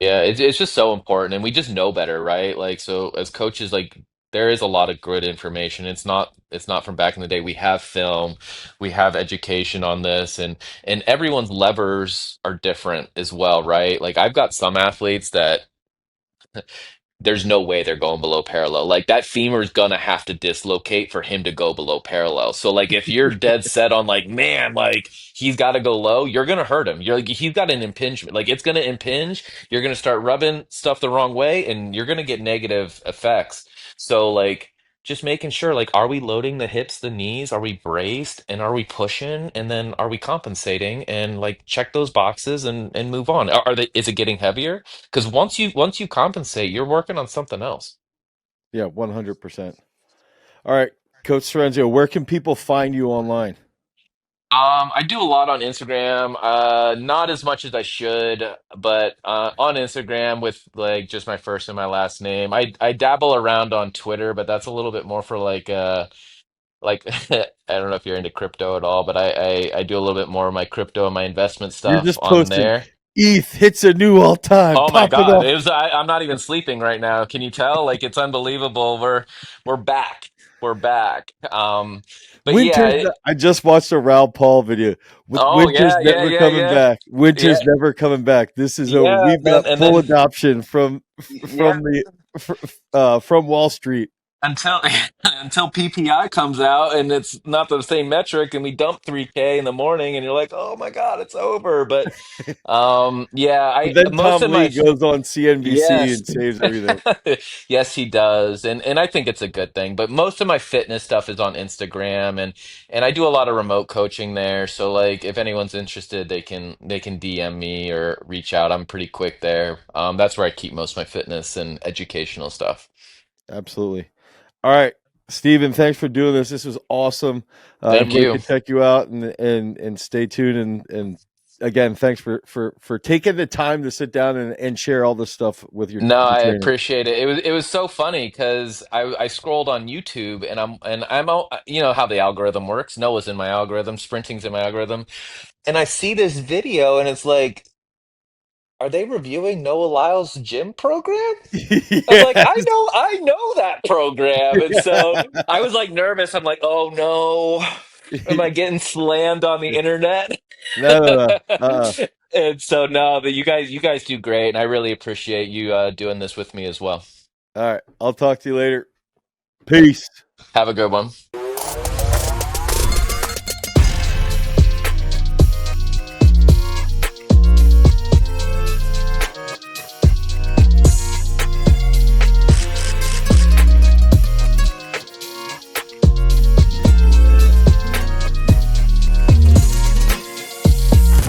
Yeah, it's just so important, and we just know better, right? Like, so as coaches, like there is a lot of good information. It's not from back in the day. We have film, we have education on this, and everyone's levers are different as well, right? Like I've got some athletes that there's no way they're going below parallel. Like that femur is gonna have to dislocate for him to go below parallel. So like if you're dead set on like, man, like he's got to go low, you're gonna hurt him. You're like he's got an impingement. Like it's gonna impinge. You're gonna start rubbing stuff the wrong way, and you're gonna get negative effects. So like just making sure like are we loading the hips, the knees, are we braced, and are we pushing, and then are we compensating, and like check those boxes and move on. Are they, is it getting heavier? Because once you compensate, you're working on something else. Yeah, 100%. All right, Coach Cerenzio, where can people find you online? I do a lot on Instagram, not as much as I should, but on Instagram with like just my first and my last name. I dabble around on Twitter, but that's a little bit more for like I don't know if you're into crypto at all, but I do a little bit more of my crypto and my investment You're stuff just on posting there. ETH hits a new all time, Oh my popping God. off. I'm not even sleeping right now. Can you tell? Like it's unbelievable. We're back. We're back. But yeah, I just watched a Raul Paul video with oh Winter's yeah, yeah, never yeah, coming yeah. back. Yeah, Winter's never coming back. This is over. yeah, We've got and full then adoption yeah, from the from Wall Street. until until PPI comes out and it's not the same metric and we dump 3K in the morning and you're like, "Oh my God, it's over." But yeah, But I then most Tom of my Lee goes on CNBC yes. and saves everything. Yes, he does. And I think it's a good thing. But most of my fitness stuff is on Instagram and I do a lot of remote coaching there. So like if anyone's interested, they can DM me or reach out. I'm pretty quick there. That's where I keep most of my fitness and educational stuff. Absolutely. All right, Steven, thanks for doing this. This was awesome. Thank Everybody you. can check you out and stay tuned and again, thanks for taking the time to sit down and share all this stuff with No, your I training. appreciate it. It was so funny because I scrolled on YouTube and I'm you know how the algorithm works. Noah's in my algorithm, sprinting's in my algorithm, and I see this video and it's like, are they reviewing Noah Lyles' gym program? I'm like, Yes. I know that program. And so I was like nervous. I'm like, oh no, am I getting slammed on the internet? No, no, no. And so no, but you guys do great, and I really appreciate you doing this with me as well. All right. I'll talk to you later. Peace. Have a good one.